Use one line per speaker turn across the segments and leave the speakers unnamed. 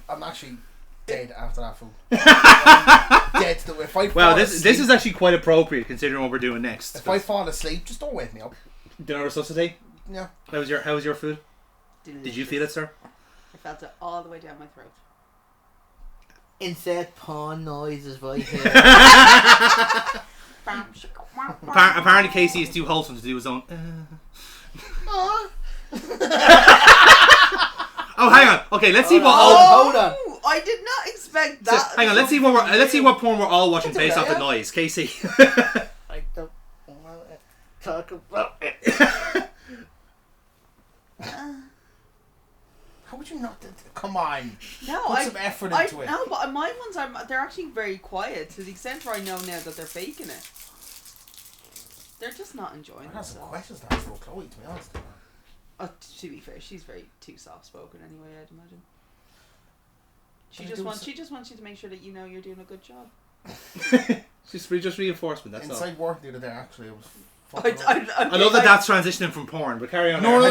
I'm actually dead after that food. Dead. If I
well, this is actually quite appropriate considering what we're doing next.
If I fall asleep, just don't wake me up.
Dinner resuscitate?
Yeah.
How was your food?
Delicious.
Did you feel it, sir?
I felt it all the way down my throat.
Insert porn noises right here.
Apparently Casey is too wholesome to do his own. Oh, hang on. Okay, let's see what.
Hold on.
I did not expect that.
Hang on. Let's see what porn we're all watching based off the noise. Casey.
I don't want to talk about it.
How would you not? Come on.
No,
Put some effort into it.
No, but my ones they're actually very quiet to the extent where I know now that they're faking it. They're just not enjoying
I have some
themselves.
questions to ask for Chloe, to be honest.
To be fair, she's very too soft spoken anyway, I'd imagine. She just wants you to make sure that you know you're doing a good job.
just reinforcement. That's
Inside
all.
work the other day, actually, it was.
I love that that's transitioning from porn, but carry on.
No.
I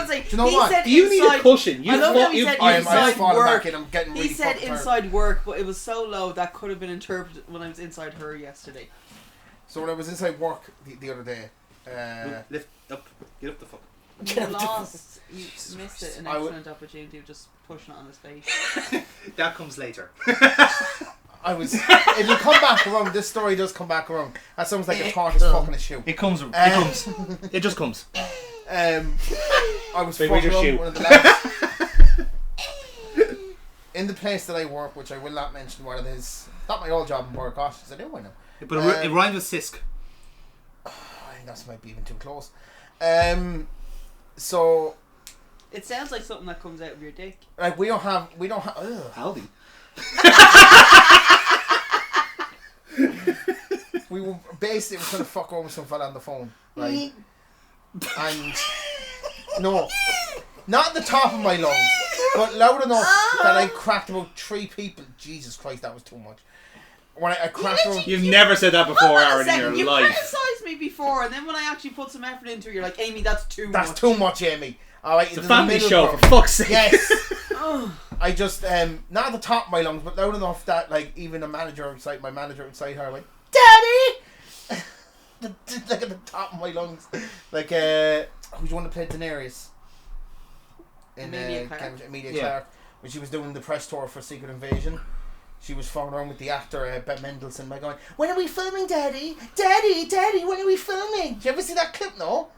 was like,
do you know
he
what?
said
Do you need
inside,
a cushion?
I love how he said inside work.
I'm getting really
He said
fucking
inside
tired.
work, but it was so low that could have been interpreted when I was inside her yesterday.
So when I was inside work the other day,
Lift up, get up the fuck.
You lost. You missed it. An excellent opportunity of just pushing it on his face.
That comes later.
I was. It'll come back around. This story does come back around. That sounds like a thought is fucking a shoe.
It comes. It comes. It just comes.
I was
Wait,
fucking
where's your
around
shoe?
one of the lads. In the place that I work, which I will not mention what it is. Not my old job in Borg Gosh, I do, I know.
But it rhymes with Sisk.
I think that might be even too close. So
It sounds like something that comes out of your dick.
like we don't have
Aldi.
we were basically trying to fuck over some fella on the phone, right? And no, not at the top of my lungs, but loud enough that I cracked about 3 people. Jesus Christ, that was too much. When I cracked around.
You've never said that before, Aaron, in your
You
life.
criticised me before, and then when I actually put some effort into it, you're like, Amy, that's too much.
That's too much, Amy. Alright,
It's a family show, for fuck's sake.
Yes. I just not at the top of my lungs, but loud enough that like even my manager outside her went, Daddy. Like at the top of my lungs, like who's the one that played Daenerys in
Emilia Clarke.
Emilia Clarke, when she was doing the press tour for Secret Invasion. She was fucking around with the actor Ben Mendelsohn by going, when are we filming, Daddy? Daddy, when are we filming? Did you ever see that clip? No.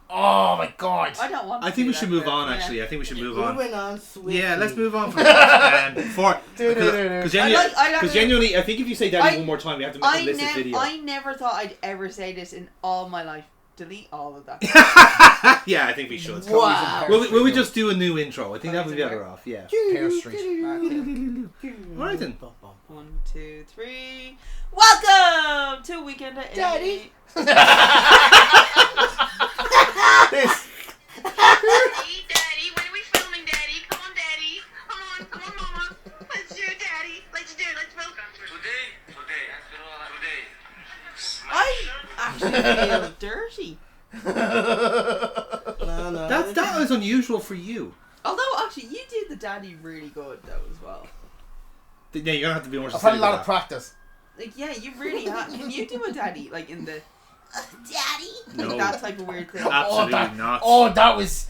Oh my God!
I don't want.
I think we should move on. Actually, I think we should move on.
Moving on swiftly.
Yeah, let's move on from that. Because genuinely, I think if you say "Daddy" one more time, we have to make a list of video.
I never thought I'd ever say this in all my life. Delete all of that.
Yeah, I think we should.
Wow.
Will we just do a new intro? I think that would be better off. Yeah.
Pear Street.
Alright then.
1, 2, 3. Welcome to Weekend at
Daddy.
Amy.
Daddy, when are we filming, Daddy? Come on, Daddy. Come on, Mama. Let's do it, Daddy. Let's do it. Let's film.
I actually feel dirty.
No.
That was unusual for you.
Although, actually, you did the daddy really good, though, as well.
Yeah, you're gonna have to be more
I've
specific.
had a lot of practice.
Like, yeah, you really have. Can you do a daddy, like, in the...
Daddy?
No.
Like, that type of weird thing?
Absolutely not.
Oh, that was.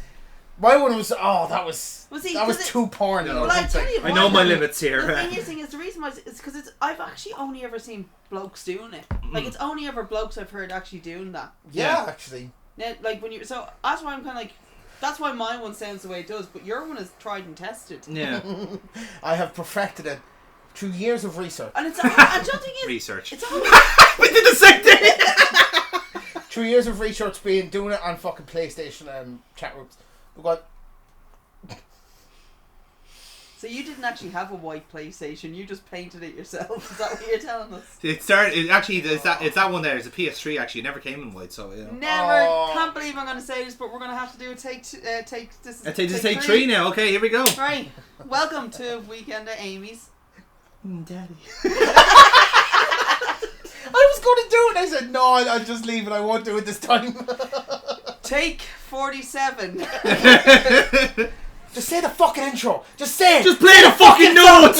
My one was. Oh, that was.
Well, see,
that was too porn.
No.
You know,
Well, I tell you
I know
what,
my limits
The
here.
thing is the reason why it's because I've actually only ever seen blokes doing it. Like, it's only ever blokes I've heard actually doing that.
yeah, actually.
Now, like, when you... So, that's why I'm kind of like... That's why my one sounds the way it does, but your one is tried and tested.
Yeah.
I have perfected it through years of research.
And it's... I don't think it's...
Research.
It's all...
We did the same thing.
Through years of research, doing it on fucking PlayStation and chat rooms. We got.
So you didn't actually have a white PlayStation, you just painted it yourself. Is that what you're telling us?
It's that one there. It's a PS3 actually. It never came in white, so yeah.
Never. Can't believe I'm going to say this, but we're going to have to do a take
3 now. Okay, here we go.
Right. Welcome to Weekend at Amy's.
Daddy.
I was going to do it. I said no. I'll just leave it. I won't do it this time.
Take 47.
Just say the fucking intro. Just say it.
Just play the fucking note.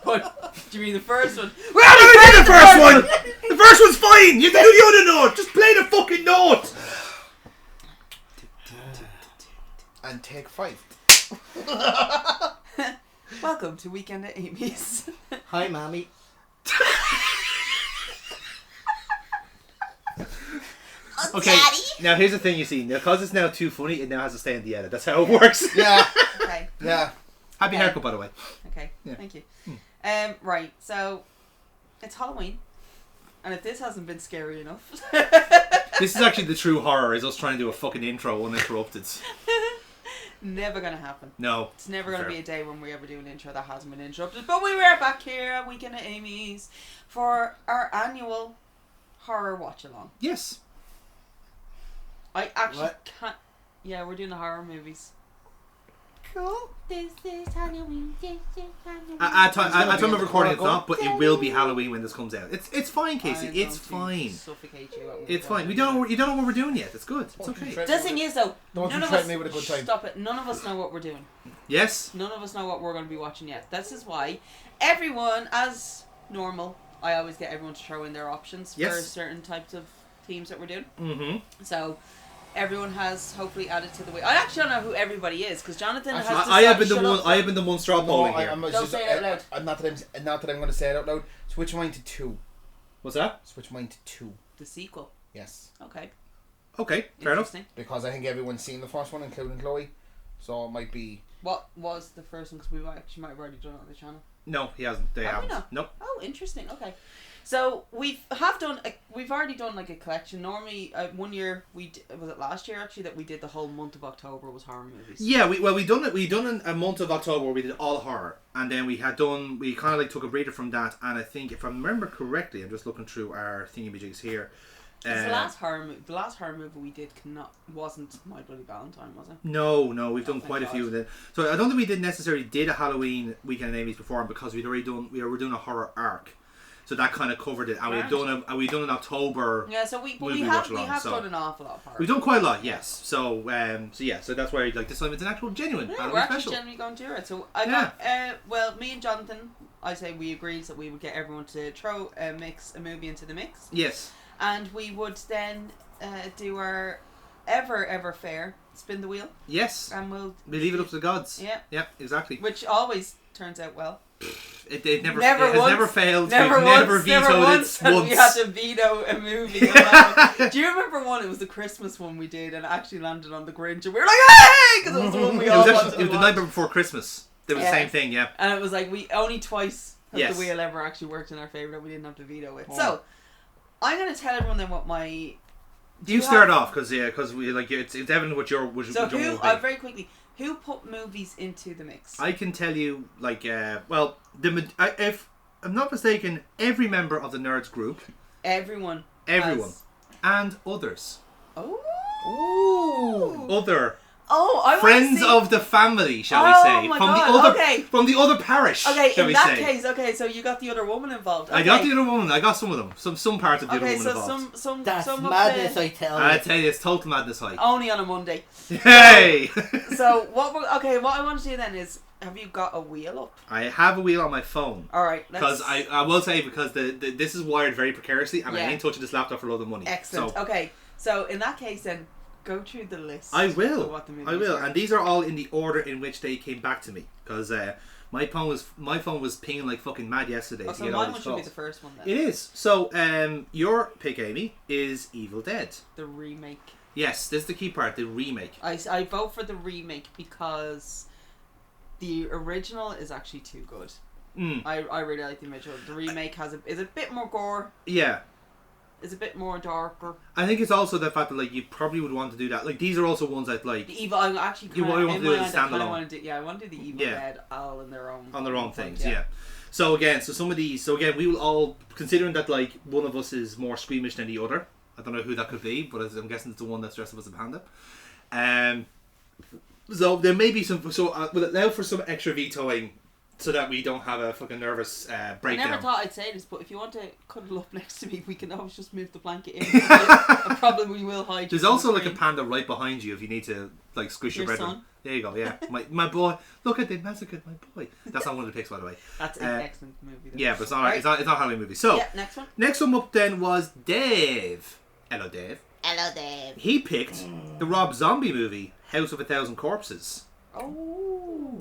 What? Do you mean the first one?
We already played the first one. The first one's fine. You can do the other note. Just play the fucking note.
And take 5.
Welcome to Weekend at Amy's.
Hi, Mommy.
Okay, now here's the thing you see. Because it's now too funny, it now has to stay in the edit. That's how it works.
Yeah.
Okay.
Yeah.
Happy haircut, by the way.
Okay.
Yeah.
Thank you. Right. So it's Halloween, and if this hasn't been scary enough,
This is actually the true horror, is us trying to do a fucking intro uninterrupted.
never gonna happen.
No.
It's never gonna
Fair.
be a day when we ever do an intro that hasn't been interrupted. But we were back here at Weekend at Amy's for our annual horror watch along.
Yes.
I actually
What?
can't. Yeah, we're doing the horror movies.
Cool.
This is Halloween. This is Halloween.
At time of recording, it's
horror
not, but it will be Halloween when this comes out. It's fine, Casey.
I'm
It's
going to
fine.
Suffocate you.
It's fine. You don't know what we're doing yet. It's good. It's okay.
The thing is, though,
Don't
none
you
of
threaten
us.
me with a good time.
Stop it. None of us know what we're doing.
Yes.
None of us know what we're going to be watching yet. This is why everyone, as normal, I always get everyone to throw in their options for
Yes.
certain types of themes that we're doing.
Mm-hmm.
So everyone has hopefully added to the way. I actually don't know who everybody is because Jonathan has.
I have been the
shut
one.
up.
I have been the one straw
No,
polling here.
Don't say it out loud.
I'm not that I'm going to say it out loud. Switch mine to 2.
What's that?
Switch mine to 2.
The sequel.
Yes.
Okay.
Okay, fair enough.
Interesting.
Because I think everyone's seen the first one, including Chloe. So it might be...
What was the first one? Because we actually might have already done it on the channel.
No, he hasn't. They
Have we
haven't.
not?
Nope.
Oh, interesting. Okay, so we've already done like a collection. Normally, one year was it last year actually that we did the whole month of October was horror movies.
Yeah, we done it. We done a month of October where we did all horror, and then we kind of like took a breather from that. And I think if I remember correctly, I'm just looking through our thingamajigs here.
The last horror movie we did wasn't My Bloody Valentine, was it?
No, we've done
thank
quite a
God.
few of them. So I don't think we did a Halloween Weekend at Amy's before because we were doing a horror arc, so that kind of covered it. And we've done an October.
Yeah, so we
movie
have
watch-along,
done an awful lot of horror.
We've done quite a lot, yes. So that's why like this time it's an actual genuine
Yeah,
Halloween
we're actually
special.
generally going to do it. So I got me and Jonathan. I say we agreed that we would get everyone to throw a movie into the mix.
Yes.
And we would then do our ever fair spin the wheel.
Yes.
And
We leave it up to the gods.
Yeah.
Yeah, exactly.
Which always turns out well.
It has never failed.
Never
We've never vetoed
once
it
have
once.
we had to veto a movie. Do you remember one? It was the Christmas one we did and it actually landed on the Grinch and we were like, hey! Because it was the one we all wanted to
It was the
watch.
night before Christmas. It was the same thing, yeah.
And it was like we only twice has
Yes.
the wheel ever actually worked in our favour that we didn't have to veto it.
Oh.
So I'm going to tell everyone then what my...
You start off because we like it's evident what your
So
what your
who,
will be.
very quickly, who put movies into the mix?
I can tell you like if I'm not mistaken, every member of the Nerds group,
Everyone.
has. And others,
Ooh.
other
I
friends
wanna see...
of the family, shall we
Oh
say,
my
from
God,
from the other parish.
Okay,
shall
in
we
that
say.
case, okay, so you got the other woman involved. Okay.
I got the other woman. I got some of them. Some parts of the other
Okay,
woman
so
involved.
some
That's
of
madness,
the...
I tell you.
I tell you, it's total madness. High.
Only on a Monday.
Hey!
So what I want to do then is, have you got a wheel up?
I have a wheel on my phone.
All right,
Because I will say because this is wired very precariously and I
Yeah.
ain't touching this laptop for a load of money.
Excellent.
So
Okay, so in that case then, go through the list.
I will.
Of what the movies
I will.
are.
And these are all in the order in which they came back to me. Because my phone was pinging like fucking mad yesterday.
Oh,
to
so
get all
mine
these
should be
calls.
the first one then.
It is. So your pick, Amy, is Evil Dead.
The remake.
Yes, this is the key part, the remake.
I vote for the remake because the original is actually too good. I really like the original. The remake is a bit more gore.
Yeah.
Is a bit more darker.
I think it's also the fact that like you probably would want to do that. Like these are also ones that like
The Evil. I actually
You
kind
want
of
to do it
I kind
standalone.
of want to do. Yeah, I want to do the Evil Dead all in their own.
on their own things, yeah. So some of these. So again, we will all considering that like one of us is more squeamish than the other. I don't know who that could be, but I'm guessing it's the one that's dressed up as a panda. So there may be some. So we'll allow for some extra vetoing, so that we don't have a fucking nervous breakdown.
I never thought I'd say this, but if you want to cuddle up next to me, we can always just move the blanket in. A problem we will hide.
There's also like a panda right behind you if you need to like squish your
Your
bread.
son?
There you go. Yeah, my boy. Look at they massacred my boy. That's not one of the picks, by the way.
That's an excellent movie. Though.
Yeah, but it's not.
Right.
It's not a Halloween movie. So
Yeah, next one.
next one up then was Dave. Hello, Dave.
Hello, Dave.
He picked the Rob Zombie movie, House of a Thousand Corpses.
Oh.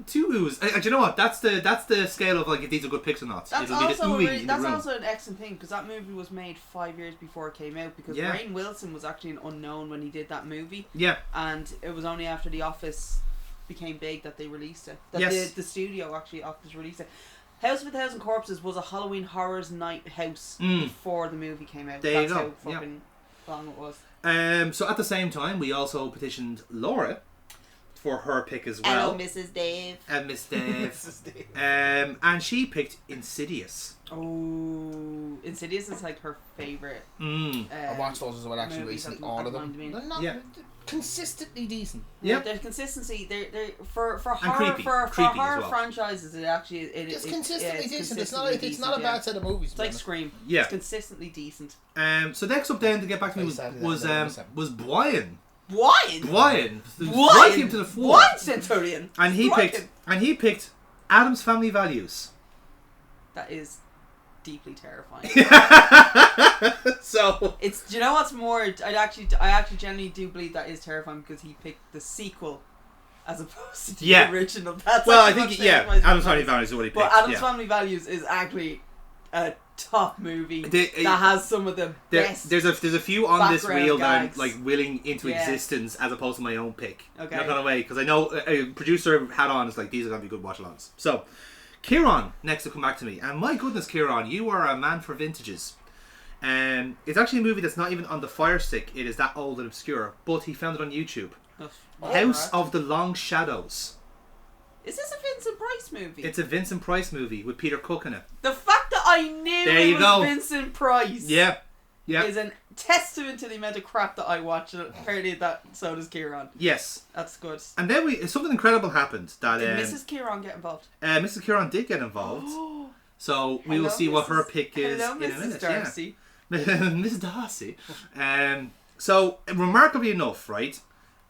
Two oohs. Do you know what? That's the scale of like if these are good picks or not.
That's
It'll be the
also
oohing in the
that's
room.
also an excellent thing because that movie was made 5 years before it came out because
Yeah.
Rainn Wilson was actually an unknown when he did that movie
Yeah.
and it was only after The Office became big that they released it. That
Yes.
the studio actually Office released it. House of a Thousand Corpses was a Halloween Horrors Night house before the movie came out.
There
That's
you go.
how fucking long it was.
So at the same time, we also petitioned Laura for her pick as well.
Hello, Mrs. Dave.
And Miss Dave.
Mrs. Dave.
And she picked Insidious.
Oh, Insidious is like her favorite.
I watched those as well actually
movies
recently.
at
All
the
of them.
moment.
They're not
Yeah.
consistently decent.
Yeah.
There's consistency. They're for
And
horror
creepy.
for
Creepy as
horror
well.
franchises. It actually
It's
it's
consistently
it's
decent.
consistently
It's not a
decent,
bad set of movies.
It's like Scream.
Yeah.
It's consistently decent.
So next up then to get back to me was Brian.
Wine.
Brian. Right him to the floor.
Wine Centurion.
And he picked Adam's Family Values.
That is deeply terrifying.
So
It's. Do you know what's more? I actually genuinely do believe that is terrifying because he picked the sequel as opposed to the
Yeah.
original. That's
well, I
actually
think
what
yeah,
terrifies me
Adam's
the
Family
most.
Values is what he picked.
But Adam's
yeah.
Family Values is actually a top movie
The-
that has some of the best.
There's a few on this
background
reel that I'm
gags.
like willing into
Yeah.
existence as opposed to my own pick.
Okay.
Not gonna wait because I know a producer had on is like these are gonna be good watch-alongs. So, Kieran next to come back to me, and my goodness, Kieran, you are a man for vintages. It's actually a movie that's not even on the Fire Stick. It is that old and obscure, but he found it on YouTube. House of the Long Shadows.
Is this a Vincent Price movie?
It's a Vincent Price movie with Peter Cook in it.
The fact that I knew
There
it
you
was
go.
Vincent Price
Yeah.
is a testament to the amount of crap that I watch. And apparently that so does Kieran.
Yes.
That's good.
And then something incredible happened that
Did Mrs. Kieran get involved?
Mrs. Kieran did get involved. So we will
Hello,
see what her
Mrs.
pick is
Hello,
in a
Mrs.
minute.
Darcy.
Yeah. Miss Darcy. So remarkably enough, right?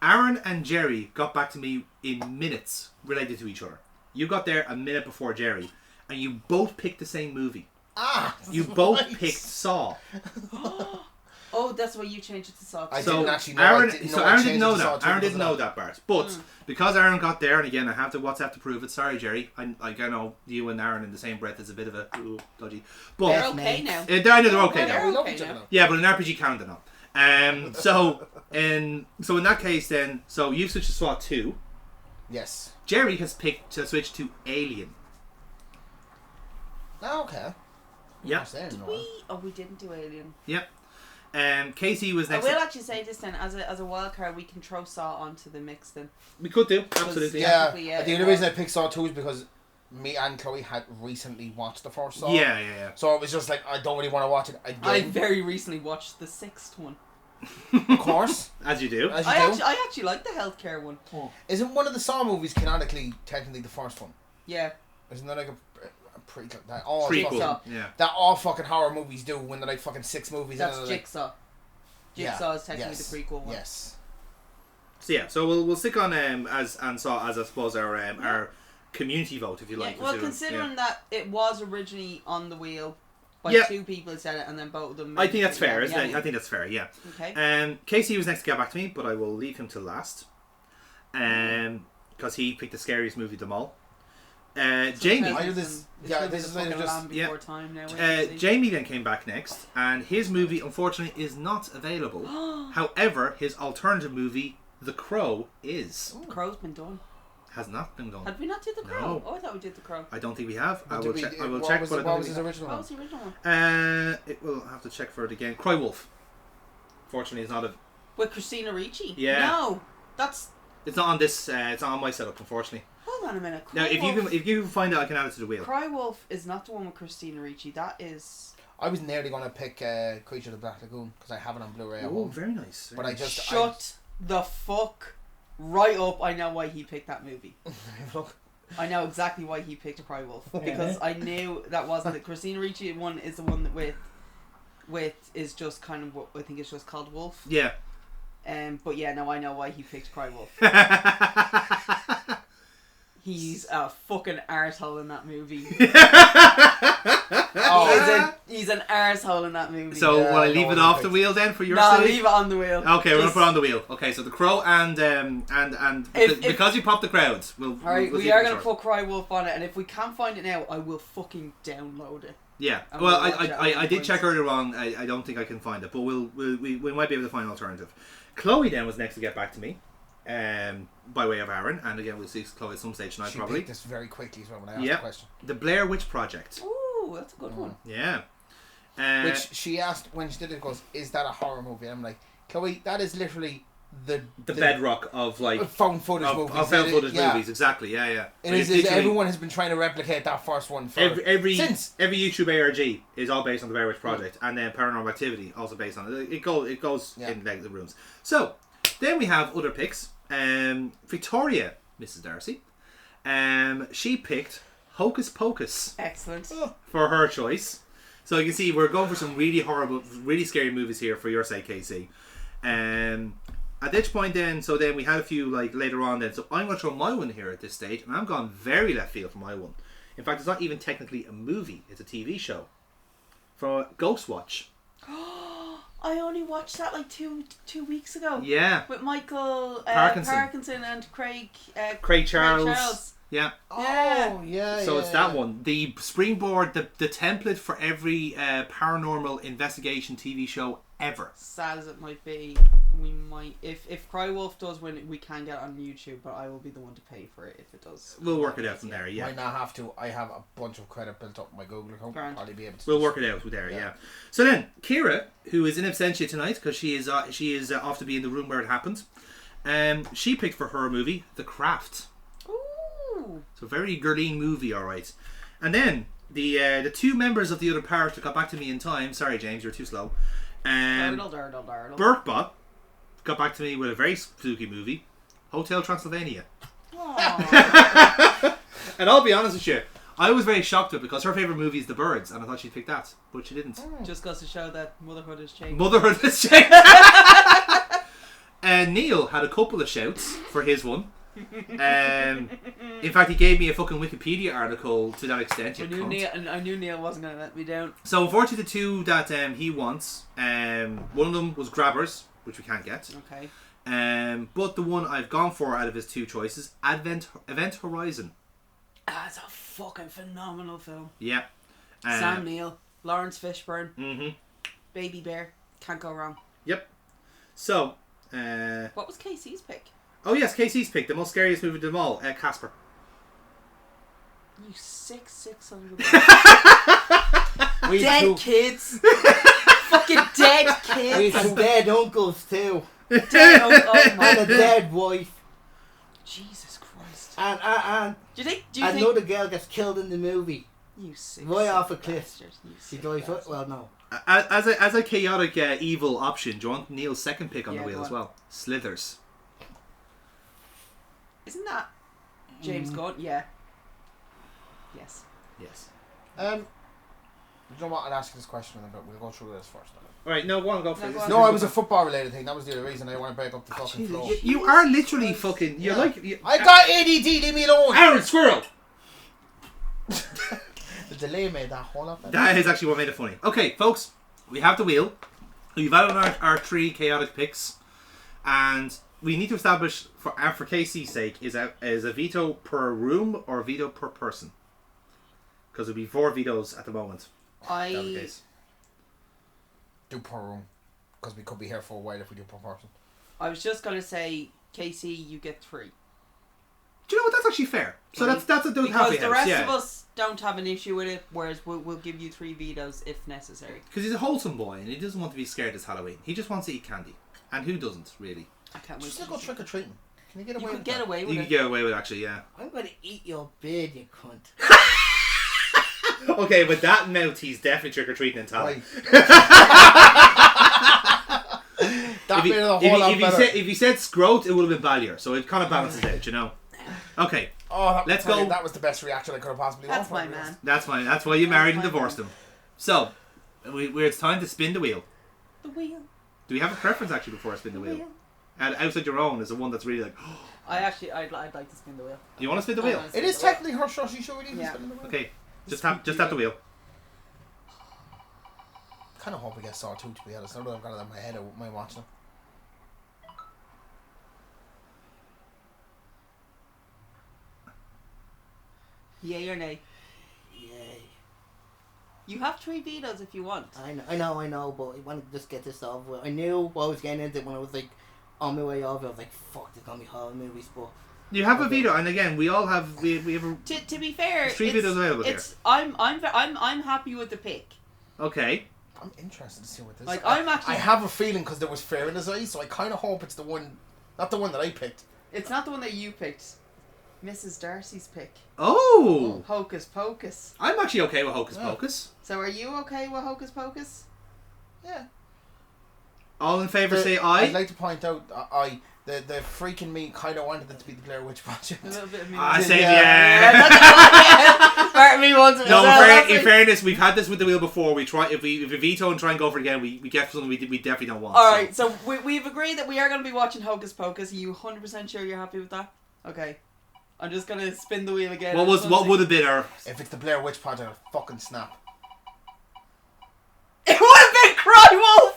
Aaron and Jerry got back to me in minutes related to each other. You got there a minute before Jerry, and you both picked the same movie. You both picked Saw.
Oh, that's why you changed it to Saw.
I
So
didn't actually know.
Aaron,
I didn't
so
know I
Aaron
changed
didn't
it
know
to Saw
that.
two
Aaron
because
didn't
of
know that part. But because Aaron got there, and again, I have to WhatsApp to prove it. Sorry, Jerry. I know you and Aaron in the same breath is a bit of a dodgy. But
They're okay now.
I know they're okay
They're
now.
We love
okay
each other
now.
now.
Yeah, but in RPG Canada now. So in that case, then you switched to SWAT 2.
Yes.
Jerry has picked to switch to Alien.
Oh, okay.
Yeah.
Did we? Oh, we didn't do Alien.
Yep. Casey was
I
next.
will actually say this then, as a wild card, we can throw Saw onto the mix then.
We could do absolutely.
Yeah.
Yeah.
Yeah,
The
it
only reason I
was.
picked Saw 2 is because me and Chloe had recently watched the first Saw.
Yeah.
So it was just like, I don't really want to watch it
I
again.
very recently watched the 6th one.
Of course.
As you do.
As you do.
I actually like the healthcare one.
Isn't one of the Saw movies canonically technically the first one?
Yeah.
Isn't that like a prequel? That all
Prequel.
fucking,
Jigsaw.
Yeah.
that all fucking horror movies do when they're like fucking 6 movies.
That's
and they're like,
Jigsaw.
Yeah,
Jigsaw is technically
yes,
the prequel one.
Yes.
So yeah. So we'll stick on Saw as I suppose our community vote if you like.
Yeah, well, considering that it was originally on the wheel by
Yeah.
2 people said it, and then both of them.
I think that's fair, isn't it?
Yeah.
I think that's fair. Yeah.
Okay.
Casey was next to get back to me, but I will leave him to last. Because he picked the scariest movie of them all. Jamie.
I do this- yeah, this is
fucking
just-
Land
yeah.
Before Time now.
Jamie then came back next, and his movie unfortunately is not available. However, his alternative movie, The Crow, is.
Crow's been done.
Has not been done.
Had we not did the Crow?
No.
Oh, I thought we did the Crow.
I don't think we have. I
But
will
did
check.
we-
I will
what
check.
was
But
the-
I
what
don't
was
think
his
we
original
What
one?
was the original one?
have. It will have to check for it again. Cry Wolf. Fortunately, it's not a.
With Christina Ricci?
Yeah.
No, that's.
It's not on this. It's not on my setup, unfortunately.
Hold on a minute.
Now, if you can find it, I can add it to the wheel.
Cry Wolf is not the one with Christina Ricci. That is.
I was nearly going to pick Creature of the Black Lagoon because I have it on Blu-ray at
Oh,
home.
very nice.
But I just
Shut the fuck right up. I know why he picked that movie.
Look,
I know exactly why he picked Cry Wolf. Because I knew that wasn't the Christina Ricci one is the one that with is just kind of what I think it's just called Wolf.
Yeah.
But yeah, no, I know why he picked Cry Wolf. He's a fucking arsehole in that movie. He's an arsehole in that movie.
So will I leave it off the wheel then for your sake?
No, leave it on the wheel.
Okay, we're gonna put it on the wheel. Okay, so the Crow and because you popped the crowds,
Alright, we are gonna put Cry Wolf on it, and if we can't find it now, I will fucking download it.
Yeah.
And
Well,
we'll watch it
I did
afterwards.
check earlier on. I don't think I can find it, but we might be able to find an alternative. Chloe then was next to get back to me, by way of Aaron, and again we'll see Chloe at some stage tonight
She
probably.
picked this very quickly as well when I asked the question.
The Blair Witch Project.
Ooh, that's a good one.
Yeah.
Which she asked when she did it, goes, is that a horror movie? And I'm like, Chloe, that is literally the
bedrock of like
found footage movies.
Of found footage
Yeah.
movies, exactly. Yeah.
It is everyone has been trying to replicate that first one for
Every
since.
YouTube ARG is all based on the Blair Witch Project, and then Paranormal Activity also based on it. It goes in like the rooms. So then we have other picks. Victoria, Mrs. Darcy, she picked Hocus Pocus.
Excellent.
For her choice. So you can see we're going for some really horrible, really scary movies here for your sake, Casey. At this point then we had a few like later on then. So I'm going to throw my one here at this stage, and I'm gone very left field for my one. In fact, it's not even technically a movie; it's a TV show. For Ghost Watch.
I only watched that like two weeks ago.
Yeah.
With Michael
Parkinson
and Craig
Charles. Yeah.
Oh, yeah.
So it's that one. The springboard, the template for every paranormal investigation TV show ever.
Sad as it might be, we might if Cry Wolf does win, we can get it on YouTube, but I will be the one to pay for it if it does.
We'll work it out from there. Yeah.
Might not have to. I have a bunch of credit built up on my Google account.
Grand.
Probably be able to.
We'll work it out with there. Yeah. So then, Kira, who is in absentia tonight because she is off to be in the room where it happened. She picked for her movie The Craft.
Ooh.
So very Gerline movie, all right. And then the two members of the other part that got back to me in time. Sorry, James, you're too slow.
Dartle.
Burkbot got back to me with a very spooky movie, Hotel Transylvania. And I'll be honest with you, I was very shocked with it because her favourite movie is The Birds, and I thought she'd pick that, but she didn't.
Just goes to show that motherhood has changed.
Motherhood has changed. And Neil had a couple of shouts for his one. In fact, he gave me a fucking Wikipedia article to that extent.
I knew Neil wasn't going to let me down.
So unfortunately, the two that he wants, one of them was Grabbers, which we can't get.
Okay.
But the one I've gone for out of his two choices, Event Horizon.
That's a fucking phenomenal film.
Yeah.
Sam Neill, Lawrence Fishburne,
Mm-hmm.
Baby Bear, can't go wrong.
Yep. So.
What was Casey's pick?
Oh yes, Casey's pick, the most scariest movie of them all, Casper.
You sick son of a
Dead
kids. Fucking dead
With
kids.
some dead uncles too.
Dead oh my
And a dead wife.
Jesus Christ.
And
Do you think
another girl gets killed in the movie.
you sick
Right
sick
off a cliff.
bastard, you
She
sick
dies.
bastard.
Well, no.
As a chaotic evil option, do you want Neil's second pick on the wheel
go
as
on.
well? Slithers.
Isn't that James Gunn? Yeah. Yes.
Yes.
You know what? I'll ask you this question, but we'll go through this first.
Alright, no, go on, go for
No,
it.
go on.
No, it was a football related thing. That was the other reason I want to break up the fucking flow.
You are literally fucking. You're
Yeah.
like.
I got ADD. Leave me alone.
Aaron Squirrel!
The delay made that whole lot better.
That is actually what made it funny. Okay, folks, we have the wheel. We've added our three chaotic picks, and we need to establish for Casey's sake is a veto per room or a veto per person, because there'll be 4 vetoes at the moment. That's the case.
Do per room, because we could be here for a while if we do per person.
I was just gonna say, Casey, you get 3.
Do you know what? That's actually fair. So
Right.
that's a
Because
happy
the
house,
rest
yeah.
of us don't have an issue with it, whereas we'll give you 3 vetoes if necessary.
Because he's a wholesome boy and he doesn't want to be scared this Halloween. He just wants to eat candy, and who doesn't really?
I can't wait.
Just go trick or treating. Can you get away
You
with
could get
that?
away with
You
it.
can get away with it, actually, yeah.
I'm going to eat your beard, you cunt.
Okay, with that mouth, he's definitely trick or treating in town.
Right. That made it a whole lot better.
If you said scrote, it would have been Valier, so it kind of balances out, you know. Okay,
Oh,
Let's go.
That was the best reaction I could have possibly
That's
done.
my man.
that's fine. That's why you married and
Fine,
divorced him. So, it's time to spin the wheel.
The wheel.
Do we have a preference actually before I spin the wheel? And Outside Your Own is the one that's really like.
I'd like to spin the wheel.
You want to spin the wheel?
It is technically her show. She should really
Yeah.
spin the wheel.
Okay, just tap the wheel.
Kind of hope we get Saw 2, to be honest. Now that I've got it in my head, I might watch them.
Yay or nay?
Yay.
You have 3 vetoes if you want.
I know, but I want to just get this over with. I knew what I was getting into when I was like on my way over. I was like, fuck, there's gonna be horror movies, but
You have a veto, and again, we all have we have a,
To be fair,
3 vetoes available here.
I'm happy with the pick.
Okay.
I'm interested to see what this
Like,
is.
I'm actually-
I have a feeling because there was fear in his eyes, so I kind of hope it's the one, not the one that I picked.
It's not the one that you picked. Mrs. Darcy's pick.
Oh!
Hocus Pocus.
I'm actually okay with Hocus
Yeah.
Pocus.
So are you okay with Hocus Pocus?
Yeah.
All in favour say aye.
I'd like to point out, the freaking me kind of wanted it to be the Blair Witch Project.
A little bit of me.
I say
Yeah.
yeah.
Part of me wants it
No,
as well.
in fairness, we've had this with the wheel before. We try if we veto and try and go for it again, we get something we definitely don't want.
Alright, so we've agreed that we are going to be watching Hocus Pocus. Are you 100% sure you're happy with that? Okay. I'm just going to spin the wheel again.
What would have been our?
If it's the Blair Witch Project, I'll fucking snap.
It would have been Cry Wolf!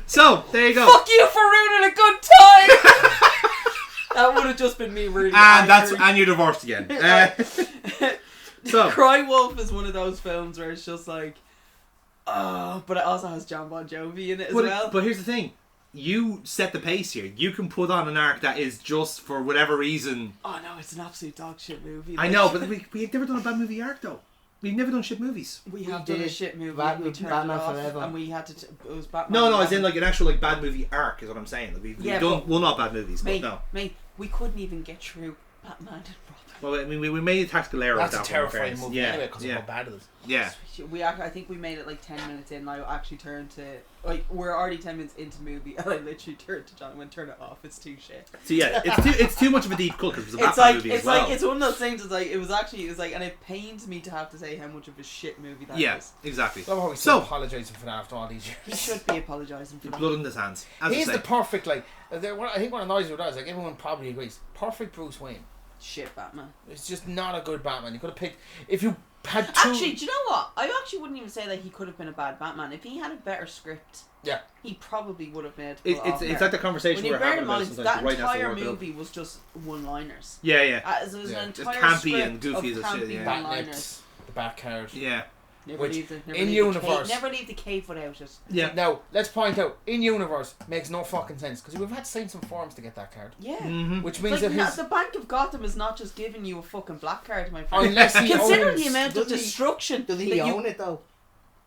So there you go.
Fuck you for ruining a good time! That would have just been me really
And you're divorced again. So
Cry Wolf is one of those films where it's just like, oh, but it also has John Bon Jovi in it as well.
But here's the thing. You set the pace here. You can put on an arc that is just for whatever reason.
Oh no, it's an absolute dog shit movie.
I know, but we've never done a bad movie arc though. We've never done shit movies.
we have
did
done a shit movie. We turned
Batman
it off,
Forever.
and we had to. It was Batman.
No, as in
Forever.
like an actual like bad movie arc is what I'm saying. Like, we've
Yeah,
done
but-
not bad movies, but
Mate,
no.
mate, we couldn't even get through Batman and Robin.
Well, I mean, we made a tactical error.
That's
with
a
that one, in
terrifying
fairness.
movie
Yeah,
anyway, because
yeah,
of how bad it is.
yeah.
I think we made it like 10 minutes in. And I actually turned to we're already 10 minutes into the movie, and I literally turned to John and went, "Turn it off. It's too shit."
So yeah, it's too much of a deep cut because it was a
It's
Batman
like
movie
it's
as well.
like it's one of those things. It's like it was like, and it pains me to have to say how much of a shit movie that
yeah,
is.
exactly.
I love how he's
So-
still apologising for that after all these years.
He should be apologising for that.
Blood on his hands. As I
He's
say.
the perfect, like, I think what annoys me with that is, like, everyone probably agrees, perfect Bruce Wayne.
Shit, Batman.
It's just not a good Batman. You could have picked, if you had two...
Actually, do you know what? I actually wouldn't even say that he could have been a bad Batman. If he had a better script,
Yeah.
he probably would have been able to
It's
pull it off
it's
better.
like the conversation
When you
we're
bear
having
in
about
mind
sometimes.
that
The writing has to
entire
work it up.
movie was just one-liners.
Yeah, yeah,
As it was
Yeah.
an
Just
entire
campy
script
and goofy
of
as shit,
campy
yeah.
Bat
one-liners.
nips, the back card.
yeah.
Never
Which,
leave the, never
in
leave
universe-
the cave, never leave the cave without it.
Yeah.
Now, let's point out, in universe, makes no fucking sense, because we've had to sign some forms to get that card.
Yeah.
Mm-hmm.
Which
It's
means
like,
that his...
the Bank of Gotham is not just giving you a fucking black card, my friend.
Unless he
Considering
owns...
the amount of
Does he-
destruction
Does
that
he
you
own it though?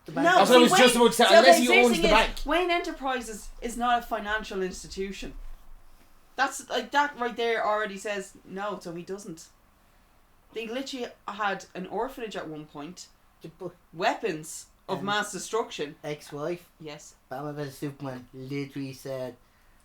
The
No,
bank?
That's what I was
see,
just about to say, unless he
the
owns
thing
the
is,
bank.
Wayne Enterprises is not a financial institution. That's like that right there already says no, so he doesn't. They literally had an orphanage at one point, weapons of mass destruction.
Ex-wife,
Yes.
Batman vs Superman, literally said,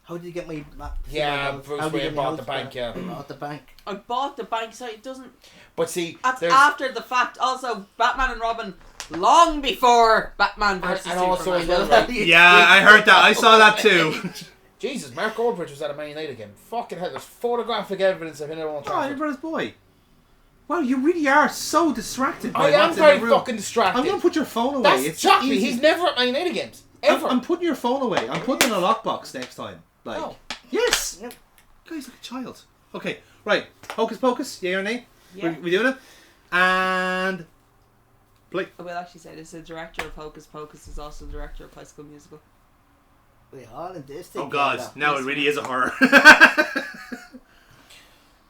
"How did you get my?"
Yeah,
Superman
Bruce
how did you
Wayne
get
bought
my
the
house
bank,
back?"
yeah.
Bought the bank.
I bought the bank, so it doesn't.
But see,
That's
there's...
after the fact. Also, Batman and Robin, long before Batman versus
And also
Superman.
as well, right?
Yeah, I heard that. I saw that too.
Jesus, Mark Goldbridge was at a Man United game. Fucking hell, there's photographic evidence of him at Old
Oh,
Trafford.
your brother's boy. Wow, you really are so distracted by
I am
what's in
very
the room.
fucking distracted.
I'm gonna put your phone away.
That's
It's
shocking.
easy.
He's never at Man United games. Ever.
I'm putting your phone away. I'm putting it in a lockbox next time. Like,
Oh.
yes.
Yep.
Guy's like a child. Okay, right. Hocus Pocus, yay or nay?
Yeah.
We doing it? And play.
I will actually say this: the director of Hocus Pocus is also the director of High School Musical.
We all in this
Oh
together.
God! Now it really is a horror.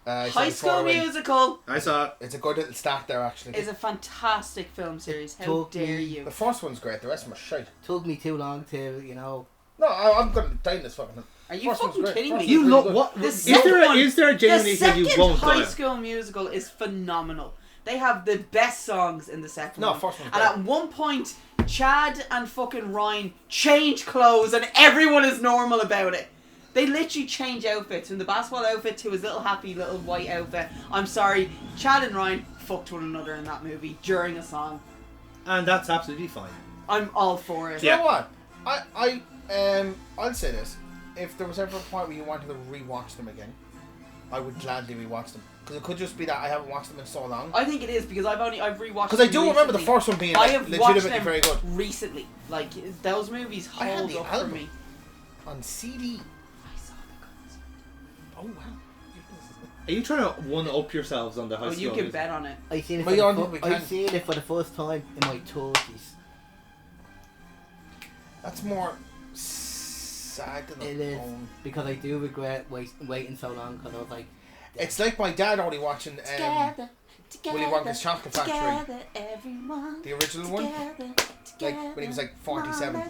High School Musical
I saw it.
It's a good little stack there, actually.
is a fantastic film series. How
took
dare
me-
you?
The first one's great. The rest of them are shite.
Took me too long to,
No, I'm going to die in this fucking...
Are you
First one's
fucking
great.
kidding
First
me?
You
really
look
good.
what?
The
Is there
second-
a genuine
The
thing you
second
won't
High
die?
School Musical is phenomenal. They have the best songs in the second
No,
one.
first one's
And
great.
at one point, Chad and fucking Ryan change clothes and everyone is normal about it. They literally change outfits from the basketball outfit to his little happy little white outfit. I'm sorry, Chad and Ryan fucked one another in that movie during a song.
And that's absolutely fine.
I'm all for it.
Do you know what? I'll say this: if there was ever a point where you wanted to rewatch them again, I would gladly rewatch them because it could just be that I haven't watched them in so long.
I think it is because I've rewatched.
Because I do remember the first one being
I have watched
legitimately
them
very good.
recently. Like those movies
I had
hold
the
up for
album
me.
on CD.
I saw the concert.
Oh wow!
Are you trying to one up yourselves on the high
Oh,
school?
you can bet on it.
I seen it.
Well, we
I
can.
seen it for the first time in my 30s.
That's more sad than
It is
own.
because I do regret waiting so long because I was like,
It's like my dad only watching Willy Wonka's Chocolate Factory,
everyone,
the original one, like when he was like 47.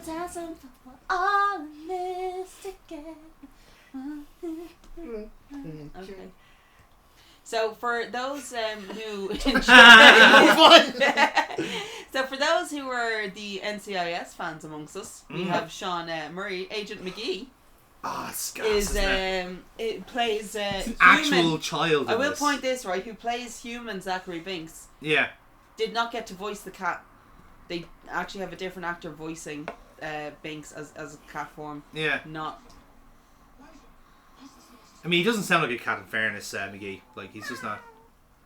Okay. So for those who so for those who are the NCIS fans amongst us, we have Sean Murray, Agent McGee.
Ah, it's gas,
Is
isn't it?
it plays
It's an
human.
actual child.
I
in
will
this.
point this right. Who plays human Zachary Binks
Yeah.
did not get to voice the cat. They actually have a different actor voicing Binks as a cat form.
Yeah.
Not.
I mean, he doesn't sound like a cat. In fairness, McGee. Like he's just not.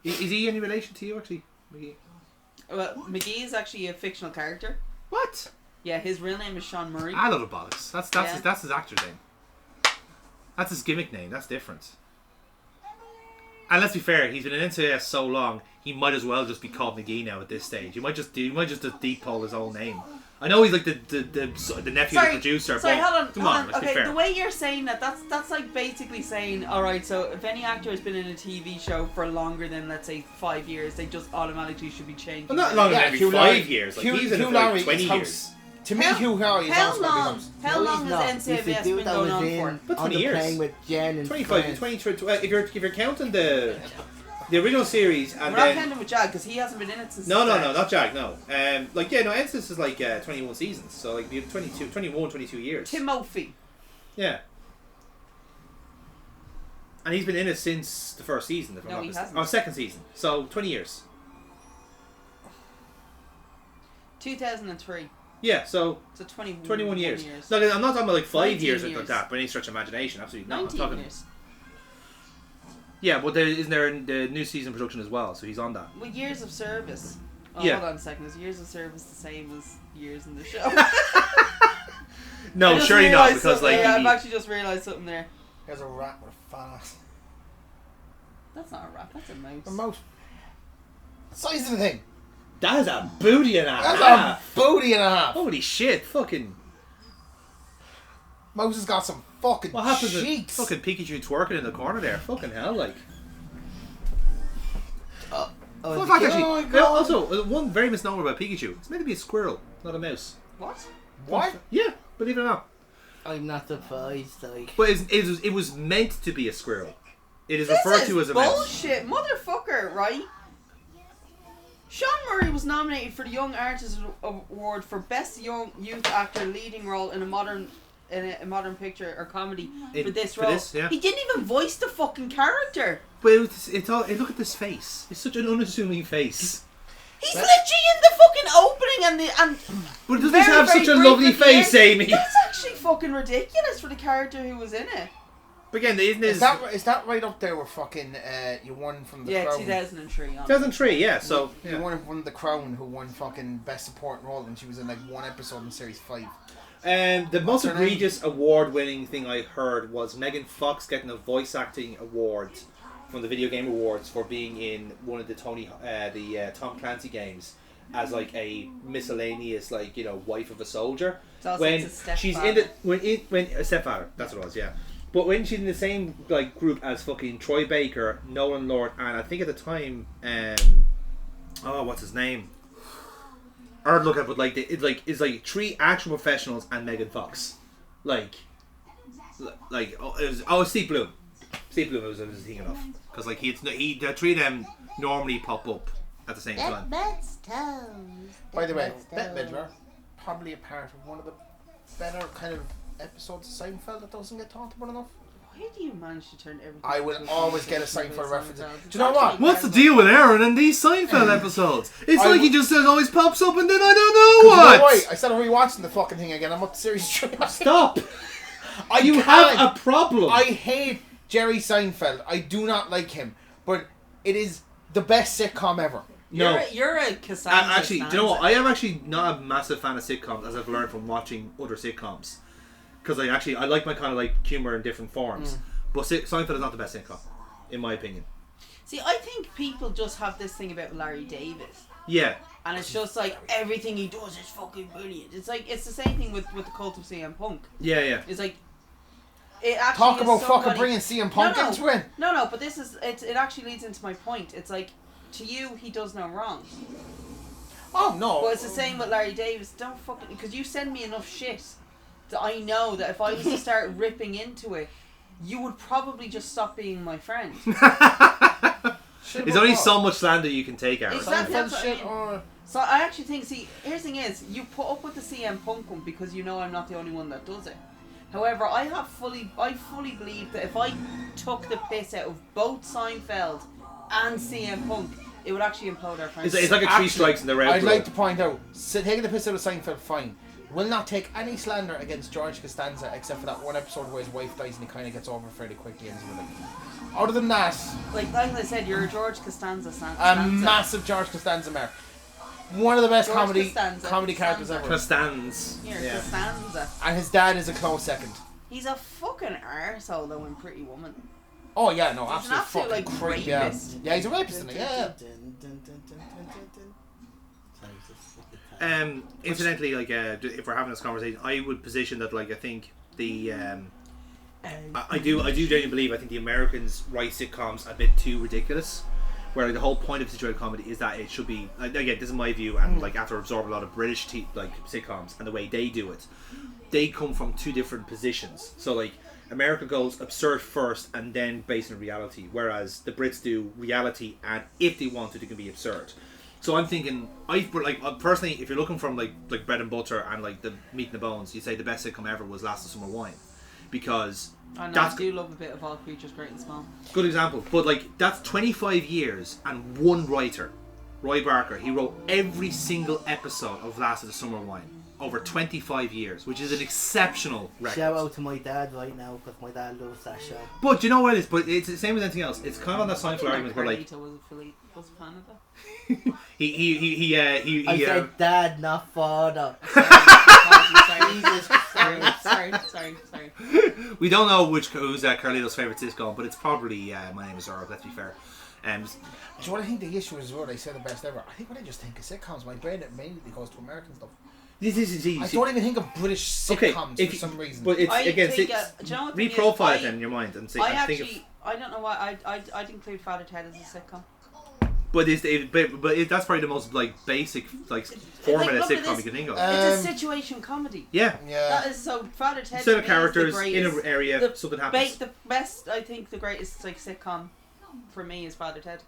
Is he any relation to you actually, McGee?
Well, McGee is actually a fictional character.
What?
Yeah, his real name is Sean Murray.
I love the bollocks. That's
Yeah.
his actor name. That's his gimmick name. That's different. And let's be fair, he's been in NCIS so long, he might as well just be called McGee now at this stage. He might just deep pull his own name. I know he's like the nephew of the producer,
Sorry,
but
hold on.
come on, let's be
Okay,
fair.
the way you're saying that's like basically saying, all right, so if any actor has been in a TV show for longer than let's say 5 years, they just automatically should be changed.
Well, not longer than every
Hugh
5
Laurie-
years. Like
Hugh-
he's in it
Hugh
for like
Laurie
20
is
years.
house. To me, Hugh Laurie is
How
also going to be
long?
house.
How
no,
long
he's
has
not. He's the
NCIS
dude
been
that
going
was
on
in
for?
About
on
20
the
years.
plane with Jen and
25,
friends.
20, if you're counting the original series and
We're not
then
counting with Jag because he hasn't been in it since.
no,
the start.
not Jag, no. NCIS is like 21 seasons, so like you have 22 years.
Timothy.
Yeah. And he's been in it since the first season, if I'm
No,
not
he
mistaken.
hasn't.
Oh, second season. So 20 years.
2003.
Yeah, so
So
21 years. Look, I'm not talking about like 5
19
years or
years.
like that, by any stretch of imagination. Absolutely not. I'm
19
talking.
years.
Yeah, but isn't there the new season production as well? So he's on that.
Well, years of service. Oh,
Yeah.
hold on a second. Is years of service the same as years in the show?
No,
I just
surely not,
realised
because
something.
like
Yeah,
he-
I've actually just realised something there.
There's a rat with a fat ass.
That's not a rat. That's a mouse.
A mouse. Size of the thing.
that is a booty and a
That's
half.
a booty and a half.
Holy shit! Fucking
Mouse has got some fucking
what happens
cheeks.
to fucking Pikachu twerking in the corner there? Fucking hell, like.
Oh,
Fun fact,
Oh
actually.
my
Now,
God.
also, one very misnomer about Pikachu. It's meant to be a squirrel, not a mouse.
What?
What?
Yeah, believe it or not.
I'm not surprised. Like,
But it was meant to be a squirrel. It is
This
referred
is
to as a mouse.
bullshit, motherfucker, right? Sean Murray was nominated for the Young Artist Award for Best Young Youth Actor Leading Role in a modern picture or comedy for this role.
yeah.
He didn't even voice the fucking character.
But it's all. Look at this face. It's such an unassuming face.
He's literally in the fucking opening and
But doesn't
very,
he have
very
such a
brief
lovely
at the
face,
end.
Amy?
That's actually fucking ridiculous for the character who was in it.
But again, isn't
Is
this
that right up there with fucking you won from the
Yeah,
Crown?
2003.
2003? Yeah. So
You
yeah.
won from the Crown, who won fucking best supporting role, and she was in like one episode in series 5.
The most
her name?
egregious award-winning thing I heard was Megan Fox getting a voice acting award from the Video Game Awards for being in one of the Tom Clancy games as like a miscellaneous wife of a soldier.
It's also
When
it's a
she's
stepfather.
in when a stepfather, that's what it was, yeah. But when she's in the same like group as fucking Troy Baker, Nolan Lord, and I think at the time, what's his name? I'd look at, but like it's like 3 actual professionals and Megan Fox, it was Steve Bloom. Steve Bloom was thinking of because like the 3 of them normally pop up at the same time.
By the way, Bette Midler, probably a part of one of the better kind of episodes of Seinfeld that doesn't get talked about enough.
Why do you manage to turn everything?
I will
into
always get a
conversation
Seinfeld
about
reference.
Seinfeld?
Do you know what?
Actually
What's the
incredible.
deal with Aaron and these Seinfeld episodes? It's
I
like he
w-
just always pops up and then I don't
You
know
know
what.
why? I started rewatching the fucking thing again. I'm up to series 3.
Stop.
I
You
can't.
have a problem.
I hate Jerry Seinfeld. I do not like him. But it is the best sitcom ever.
No.
You're a Cassandra.
Actually, do you know what? I am actually not a massive fan of sitcoms, as I've learned from watching other sitcoms. Because I like my kind of like humour in different forms. But Seinfeld is not the best sitcom, in my opinion.
See, I think people just have this thing about Larry David.
Yeah.
And it's just like everything he does is fucking brilliant. It's like it's the same thing with the cult of CM Punk.
Yeah.
It's like it actually
Talk
is
about
somebody...
fucking bringing CM Punk
No, no.
into it.
No, but this is it actually leads into my point. It's like to you he does no wrong.
Oh no.
But it's the same with Larry Davis. Don't fucking because you send me enough shit that I know that if I was to start ripping into it, you would probably just stop being my friend.
Shit
There's
about
only
what?
so much slander you can take, Aaron.
Exactly.
Seinfeld
That's what I
shit
mean.
or...
So I actually think, see, here's the thing is, you put up with the CM Punk one because you know I'm not the only one that does it. However, I fully believe that if I took the piss out of both Seinfeld and CM Punk, it would actually implode our friendship.
It's like a three
Actually,
strikes and they're out.
I'd
bro.
like to point out, taking the piss out of Seinfeld, fine. Will not take any slander against George Costanza except for that one episode where his wife dies and he kind of gets over fairly quickly. And other than that,
like I said, you're a George Costanza fan.
a massive George Costanza mark. One of the best
George
comedy
Costanza.
characters ever.
Costanz.
You're
Yeah.
Costanza.
And his dad is a close second.
He's a fucking arsehole though in Pretty Woman.
Oh yeah, no,
He's an
absolute
absolute,
fucking
like,
creep. Yeah.
rapist.
Yeah, he's a rapist in it. Yeah.
Incidentally, like if we're having this conversation, I would position that like I think the I do genuinely believe I think the Americans write sitcoms a bit too ridiculous. Where like, the whole point of situated comedy is that it should be like, again, this is my view, and like after absorbing a lot of British like sitcoms and the way they do it, they come from two different positions. So like America goes absurd first and then based on reality, whereas the Brits do reality and if they want to, they can be absurd. So I'm thinking, personally, if you're looking from like bread and butter and like the meat and the bones, you say the best sitcom ever was Last of Summer Wine, because
I know,
that's
I do love a bit of All Creatures Great and Small.
good example. But like that's 25 years and one writer, Roy Barker. He wrote every single episode of Last of the Summer Wine over 25 years, which is an exceptional record.
Shout out to my dad right now because my dad loves that show.
But you know what it is? But it's the same as anything else. It's kind of on that Seinfeld argument where like
Carlito was a fan of that.
he
I said dad, not father.
Sorry.
we don't know who's Carlito's favourite sitcom, but it's probably My Name Is Earl. Let's be fair.
Do you know what I think the issue is as well? They say the best ever. I think when I just think of sitcoms, my brain immediately goes to American stuff. I don't even think of British sitcoms for some reason.
But it's
I
again,
think, do you know what the thing is?
reprofile it then in your mind and say.
I
think
actually, I don't know why I'd include Father Ted as a sitcom.
but that's probably the most like basic like format of
look at
sitcom
this.
you can think of.
It's a situation comedy.
Yeah.
yeah.
That is so. Father Ted.
Set
to
of
me
characters
is the
in
greatest,
an area,
the
something happens.
The best, I think, the greatest like sitcom for me is Father Ted.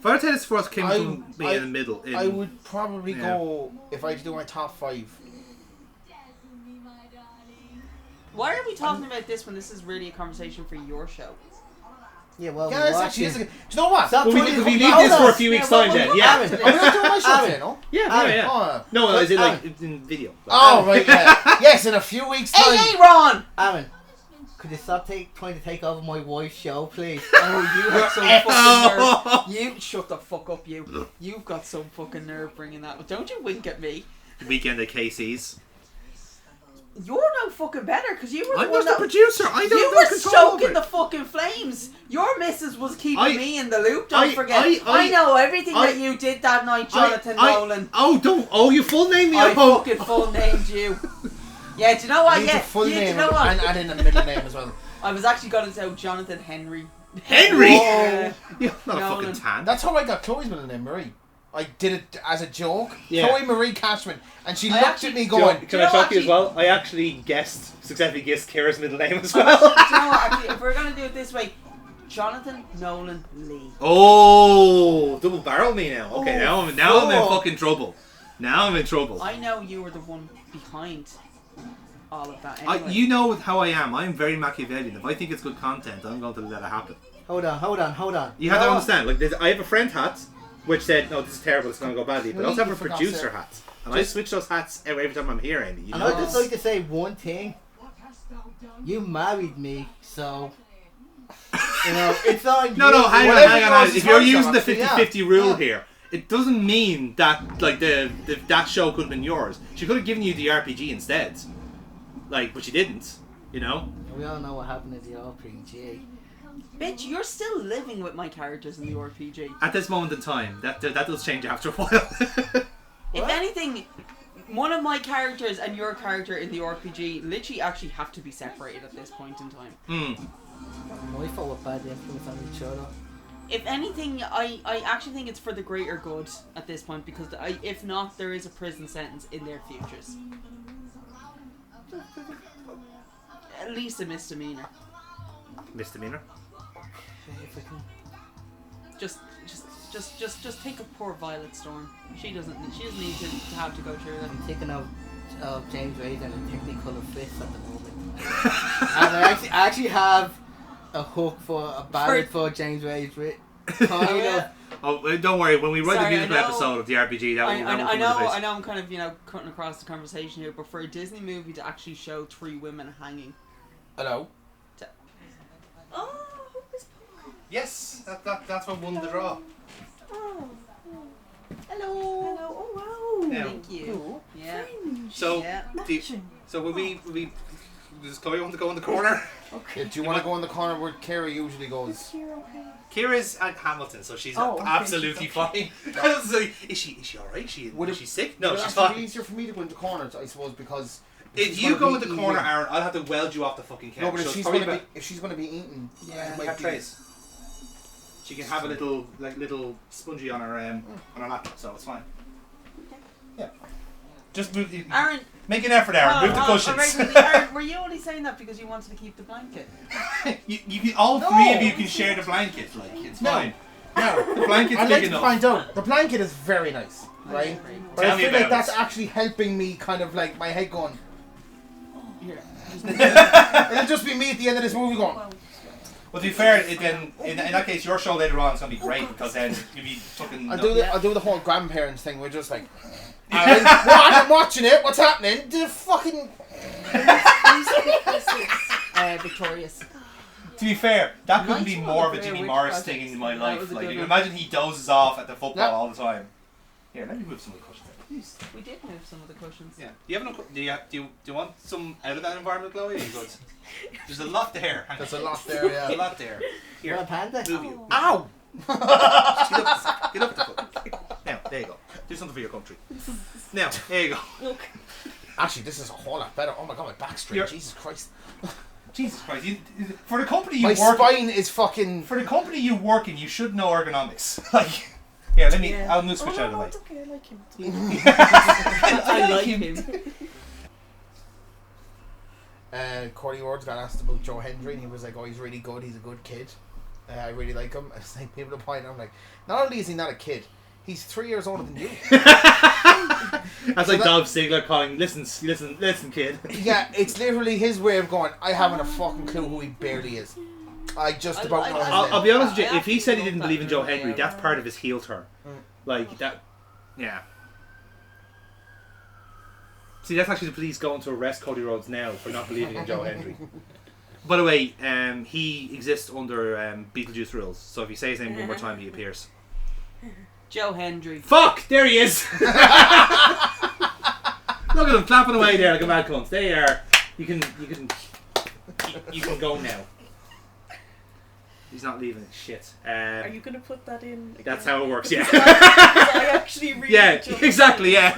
Father Ted is for us came from me in the middle.
I would probably go if I had to do my top 5.
Why are we talking about this when this is really a conversation for your show?
Yeah, well,
Yeah, that's actually. Do you know what?
Stop
Well, we
putting-
leave
Hold
this
on.
for a few weeks' time then. Yeah.
Are we not doing my show
Aaron.
today, no?
Yeah.
Oh,
No, is it like in video?
oh right, yeah. Yes, in a few weeks' time.
Hey, Ron!
Aaron, could you stop trying to take over my wife's show, please?
Oh, you have some fucking nerve. You shut the fuck up, you. You've got some fucking nerve bringing that. Don't you wink at me.
Weekend at KC's.
You're no fucking better because you were the
I'm
one
just the
that.
producer. I don't
You
know
were
control over
stoking
it.
the fucking flames. Your missus was keeping me in the loop. Don't
I-
forget.
I-
I know everything
I-
that you did that night, Jonathan Nolan.
You full name me
I
up. Oh.
fucking full named you. Yeah, do you know what?
Use
Yeah,
a full
do
name
you know what?
and add in a middle name as well.
I was actually going to say Jonathan Henry.
Henry?
Yeah.
You're not a
Nolan.
fucking tan.
That's how I got Chloe's middle name, Marie. I did it as a joke.
Yeah.
Chloe Marie Cashman, and she
I
looked
actually-
at me
Can
going,
Do
I
you know
shock you as
actually-
well? I actually successfully guessed Kira's middle name as
Do you
well.
know what? Actually, if we're going to do it this way, Jonathan Nolan Lee.
Oh, double barrel me now. Okay,
Oh,
now I'm in
fuck.
fucking trouble. Now I'm in trouble.
I know you were the one behind all of that anyway.
You know how I am. I'm very Machiavellian. If I think it's good content, I'm going to let it happen.
Hold on.
You have to understand. Like, I have a friend hat, which said, "No, this is terrible. It's going to go badly." But I also have a producer hat, and I switch those hats every time I'm here, Andy. You
And
know
I'd just
this.
like to say one thing. You married me, so... You know, it's on
No,
you.
hang
Whatever
on.
yours is
If you're
yours,
using the
actually,
50-50 rule here, it doesn't mean that like that show could have been yours. She could have given you the RPG instead. Like, but she didn't. You know.
We all know what happened in the RPG.
Bitch, you're still living with my characters in the RPG.
At this moment in time, that does change after a while.
If anything, one of my characters and your character in the RPG literally actually have to be separated at this point in time.
My fault with bad influence on each other.
If anything, I actually think it's for the greater good at this point, because if not, there is a prison sentence in their futures. At least a misdemeanor.
Misdemeanor.
Just think of poor Violet Storm. She doesn't need to have to go through that.
I'm thinking of James Wade and a Technicolor Fist at the moment. And I actually have a hook for a ballad for James Wade's kind of.
Oh, don't worry. When we write
Sorry,
the musical
I know-
episode of the RPG, that will come into
I
place.
know I'm kind of cutting across the conversation here, but for a Disney movie to actually show 3 women hanging.
Hello.
Oh,
Yes, that's what won the draw.
oh. Hello. Oh wow.
Yeah.
Thank you. Yeah.
So,
Yeah.
so when we does Chloe want to go in the corner?
Okay. Do you want to go in the corner where Kira usually goes?
Kira's at Hamilton, so she's
Oh, okay,
absolutely
she's
fine. I was like, is she alright? Is she sick? No,
Would it
she's
actually be
fine.
easier for me to go into corners, I suppose, because
If
she's
you
gonna
go
be
in the corner,
eating-
Aaron, I'll have to weld you off the fucking couch.
No, but
So
if she's
probably
gonna
about-
be eating,
Yeah.
it might
have
be.
trays. She can have a little spongy on her lap, so it's fine. Yeah. Just move.
Aaron.
Make an effort, Aaron. Move the cushions.
Originally, Aaron, were you only saying that because you wanted to keep the blanket?
you can, all three of you can share the blanket. Like, it's fine.
No,
The blanket's
I'd
big
like to
enough.
find out. The blanket is very nice, right? But
Tell
I
me
feel like
about
that's
it.
actually helping me, kind of like my head going.
Here.
It'll just be me at the end of this movie going.
Well, to be fair, then in that case, your show later on is gonna be great because then you'll be fucking.
I'll do the whole grandparents thing. We're just like, Aaron, what? I'm watching it. What's happening? The fucking.
Victorious.
To be fair, that couldn't
Nice
be
one,
more of a
Victoria
Jimmy
Witch
Morris
Project.
thing in my
That
life.
was a
Like,
good
you can
one.
imagine he dozes off at the football
Yeah.
all the time. Here, let me move some of the cushions. Please.
We did move some of the cushions.
Yeah. Do you have enough? Do you want some out of that environment, Chloe? Are you good? There's a lot there. Hang
There's
on.
a lot there,
A
yeah.
lot there. Here,
What a panda.
move you.
Ow!
Get up the foot. Now, there you go. Do something for your country. Now, there you go.
Actually, this is a whole lot better. Oh my god, my back's straight.
You're-
Jesus Christ.
Jesus Christ! For the company you
My
work,
spine is fucking.
for the company you work in, you should know ergonomics. Like, here, let me.
Yeah.
I'll move switch out of the way.
It's okay, I like him.
I like him.
Corey Ward's got asked about Joe Hendry, and he was like, "Oh, he's really good. He's a good kid. I really like him." It's like people to point. I'm like, not only is he not a kid, he's 3 years older than you.
That's like Dolph Ziggler calling, listen, kid.
Yeah, it's literally his way of going. I haven't a fucking clue who he barely is. I just about know his
I'll
name.
be honest with you,
I
if he said he
actually
didn't
love
believe in
that
Joe
movie.
Hendry, that's part of his heel turn. Like, that, yeah. See, that's actually the police going to arrest Cody Rhodes now for not believing in Joe Hendry. By the way, he exists under Beetlejuice rules, so if you say his name one more time, he appears.
Joe Hendry.
Fuck! There he is! Look at him clapping away there like a mad cunt. There you are. You can go now. He's not leaving. Shit.
Are you going to put that in again?
That's how it works, yeah.
I actually really
Yeah,
enjoy
exactly, yeah.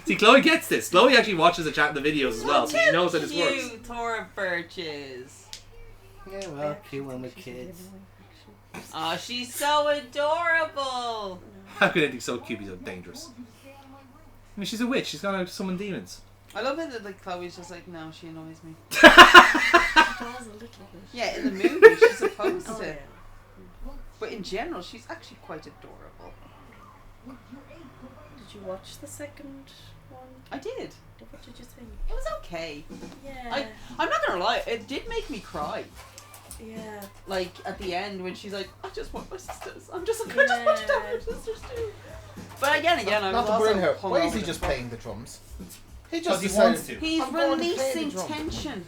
See, Chloe gets this. Chloe actually watches the chat and the videos as well, so she knows how this works.
Cute Thor birches.
Yeah, well, cute one with kids.
Oh, she's so adorable.
How could anything so cute be so dangerous? I mean, she's a witch. She's gonna summon demons.
I love it that like Chloe's just like, no, she annoys me.
It does a little bit.
Yeah, in the movie she's supposed
Oh,
to.
yeah.
But in general, she's actually quite adorable.
Did you watch the second one?
I did.
What did you think?
It was okay.
Yeah.
I'm not gonna lie, it did make me cry.
Yeah.
Like at the end when she's like, I just want my sisters. I just want to have my sisters too. But again, I
Not
was
to
also
burn her.
hung
Why is
over
he
the
just
fuck.
playing the drums? He
Because
just
he
decided.
wants to.
He's
I'm going to play the
releasing
drum.
tension.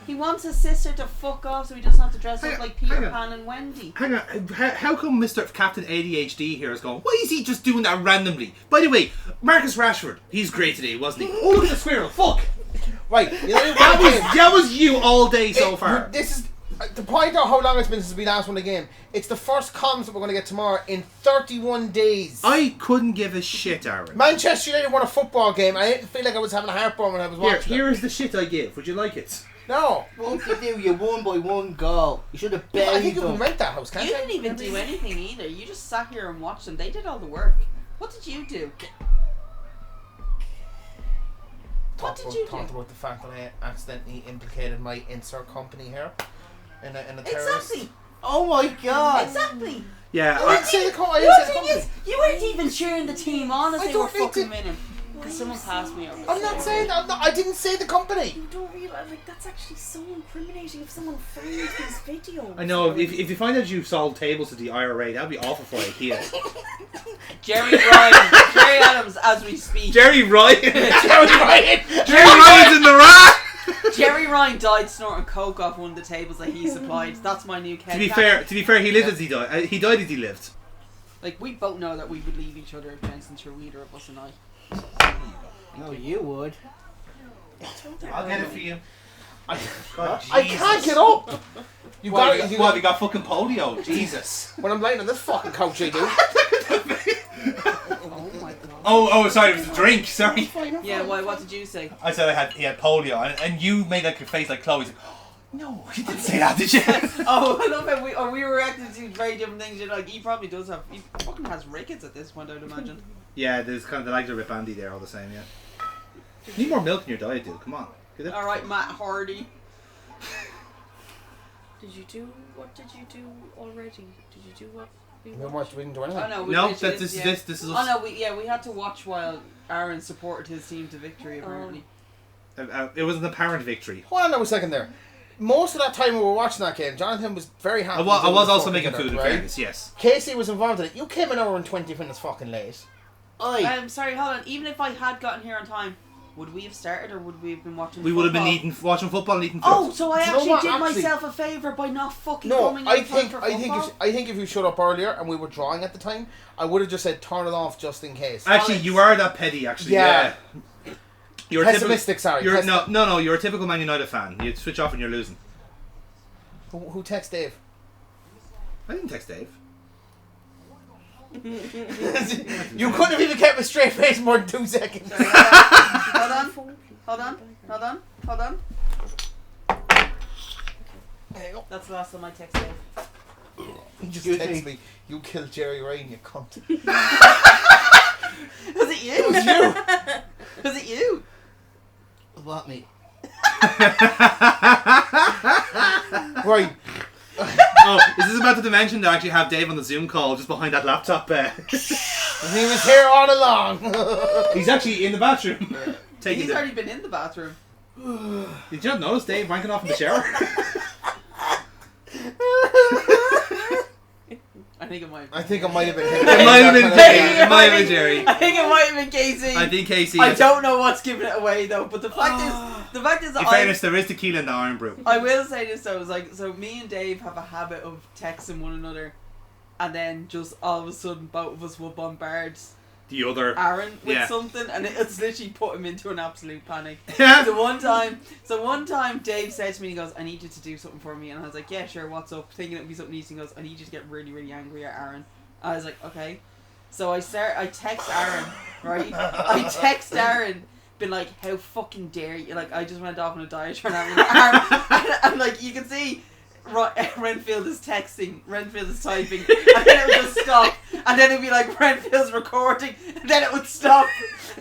He wants his sister to fuck off so he doesn't have to dress
Hang
up
on,
like Peter
hang on.
Pan and Wendy.
Hang on, how come Mr. Captain ADHD here is going, why is he just doing that randomly? By the way, Marcus Rashford, he's great today, wasn't he? Oh, look at the squirrel, fuck!
Right.
That was you all day so far.
This is to point out how long it's been since we last won a game. It's the first comms that we're going to get tomorrow in 31 days.
I couldn't give a shit, Aaron.
Manchester United won a football game. I didn't feel like I was having a heartburn when I was watching.
Here is the shit I give. Would you like it?
No.
What did you do? You won by 1 goal. You should have
I
buried
think you can
them.
rent that house, can't
You
you?
didn't even do anything either. You just sat here and watched them. They did all the work. What did you do? What did you
Talked
do?
about the fact that I accidentally implicated my insert company here in a terrorist.
Exactly.
Oh my god.
Exactly.
Yeah,
I didn't say the I
The
didn't
other
say the
thing
company.
is, you weren't even cheering the team on as
I
they were
don't need
fucking
to-
winning. Someone passed me over.
I'm not saying that. I didn't say the company.
You don't realise, like, that's actually so incriminating if someone framed these videos.
I know, if you find out you sold tables to the IRA, that'd be awful for IKEA.
Jerry Ryan, Jerry Adams, as we speak.
Jerry Ryan!
Jerry Ryan.
Jerry Ryan's in the rat!
Jerry Ryan died snorting coke off one of the tables that he supplied. That's my new
To be fair, he lived as he died. He died as he lived.
Like, we both know that we would leave each other if Jensen threw either of us and I.
No, you would.
I'll get it for you.
I can't get up. You got it.
What, have you got fucking polio? Jesus.
When I'm lying on this fucking couch, I do.
Oh my god.
Oh, sorry, it was a drink, sorry.
Yeah, why? What did you say?
I said he had polio, and you made like a face like Chloe's like, oh, no, you didn't say that, did you?
Oh, I love how we were reacting to very different things. You're like, he probably does have, he fucking has rickets at this point, I would imagine.
Yeah, there's kind of the legs are a bit bandy there all the same, yeah. You need more milk in your diet, dude, come on. Get it?
Alright, Matt Hardy.
What did you do already? Did you do what we
We
watched?
didn't do anything.
Oh no, we
No,
literally
this
just-
is
Oh
us.
no, we had to watch while Aaron supported his team to victory apparently.
It was an apparent victory.
Hold on a second there. Most of that time we were watching that game, Jonathan was very happy.
I was
with the
also
fucking
making
dinner,
food in
right?
fairness, yes.
Casey was involved in it. You came an hour and 20 minutes fucking late.
Oi.
I'm sorry, hold on. Even if I had gotten here on time, would we have started or would we have been watching?
We would have been
football?
watching football and eating food.
Oh, so I
Do you know
actually
what,
did
actually-
myself a favour by not fucking
No,
coming
I
in time
think
for
I think
football.
I think if you shut up earlier and we were drawing at the time, I would have just said turn it off just in case.
Actually, you are that petty, actually,
Yeah.
yeah. You're a
Pessimistic, sorry.
You're, no, you're a typical Man United fan. You switch off when you're losing.
Who texts Dave?
I didn't text Dave.
You couldn't have even kept a straight face more than 2 seconds.
Sorry, hold on.
There you go.
That's the last time I texted Dave.
He just
Excuse
texted
me.
me. You killed Jerry Ryan, you cunt.
Was it you?
It was you.
Was it you?
What, me?
Right.
Oh, is this about the dimension to actually have Dave on the Zoom call just behind that laptop?
He was here all along.
He's actually in the bathroom. Taking
He's
the...
already been in the bathroom.
Did you not notice Dave wanking off in the shower?
I think it might.
I think it might have been him.
It might have been Dave. It might have been Jerry.
I think it might have been Casey.
I think Casey.
I don't know what's giving it away though, but the fact is that
In fairness, there is tequila in the Iron Brew.
I will say this though, so me and Dave have a habit of texting one another, and then just all of a sudden both of us will bombard
The other.
Aaron with
Yeah.
something, and it's literally put him into an absolute panic.
Yeah.
So one time Dave said to me, he goes, "I need you to do something for me," and I was like, "Yeah, sure, what's up?" Thinking it would be something easy. He goes, "I need you to get really, really angry at Aaron." I was like, "Okay." So I text Aaron, right? I text Aaron, been like, "How fucking dare you?" Like, I just went off on a diatribe at Aaron, and like you can see, Renfield is texting, Renfield is typing, and then it would just stop, and then it'd be like Renfield's recording, and then it would stop,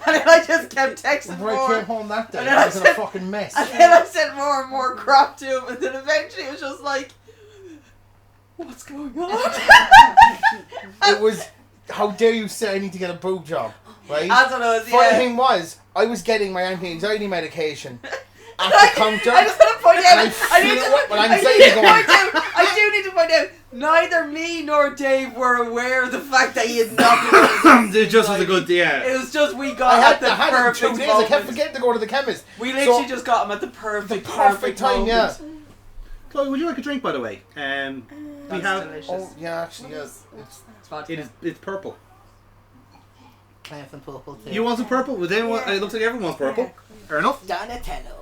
and then I just kept texting
Before I
more.
came home that day,
And then
I
I
was in a
said-
fucking mess.
And then I sent more and more crap to him, and then eventually it was just like, what's going on?
It was how dare you say I need to get a boob job, right?
As it was,
Funny
yeah.
thing was, I was getting my anti-anxiety medication at the counter.
I just want to point
And I
out.
feel it with my
I
anxiety
need to
going.
point out. I do need to point out. Neither me nor Dave were aware of the fact that he had not.
It just was a good, yeah.
It was just we got
I had
at the
I had it in
perfect
2 days.
moment.
I kept forgetting to go to the chemist.
We literally
So,
just got him at the perfect
time,
moment.
yeah.
Chloe, would you like a drink, by the way? We
That's
have.
delicious.
Oh, yeah, actually, yeah.
It's vodka.
It's purple.
I have some purple too.
You want some purple? Well, then it looks like everyone wants purple. Fair enough.
Donatello.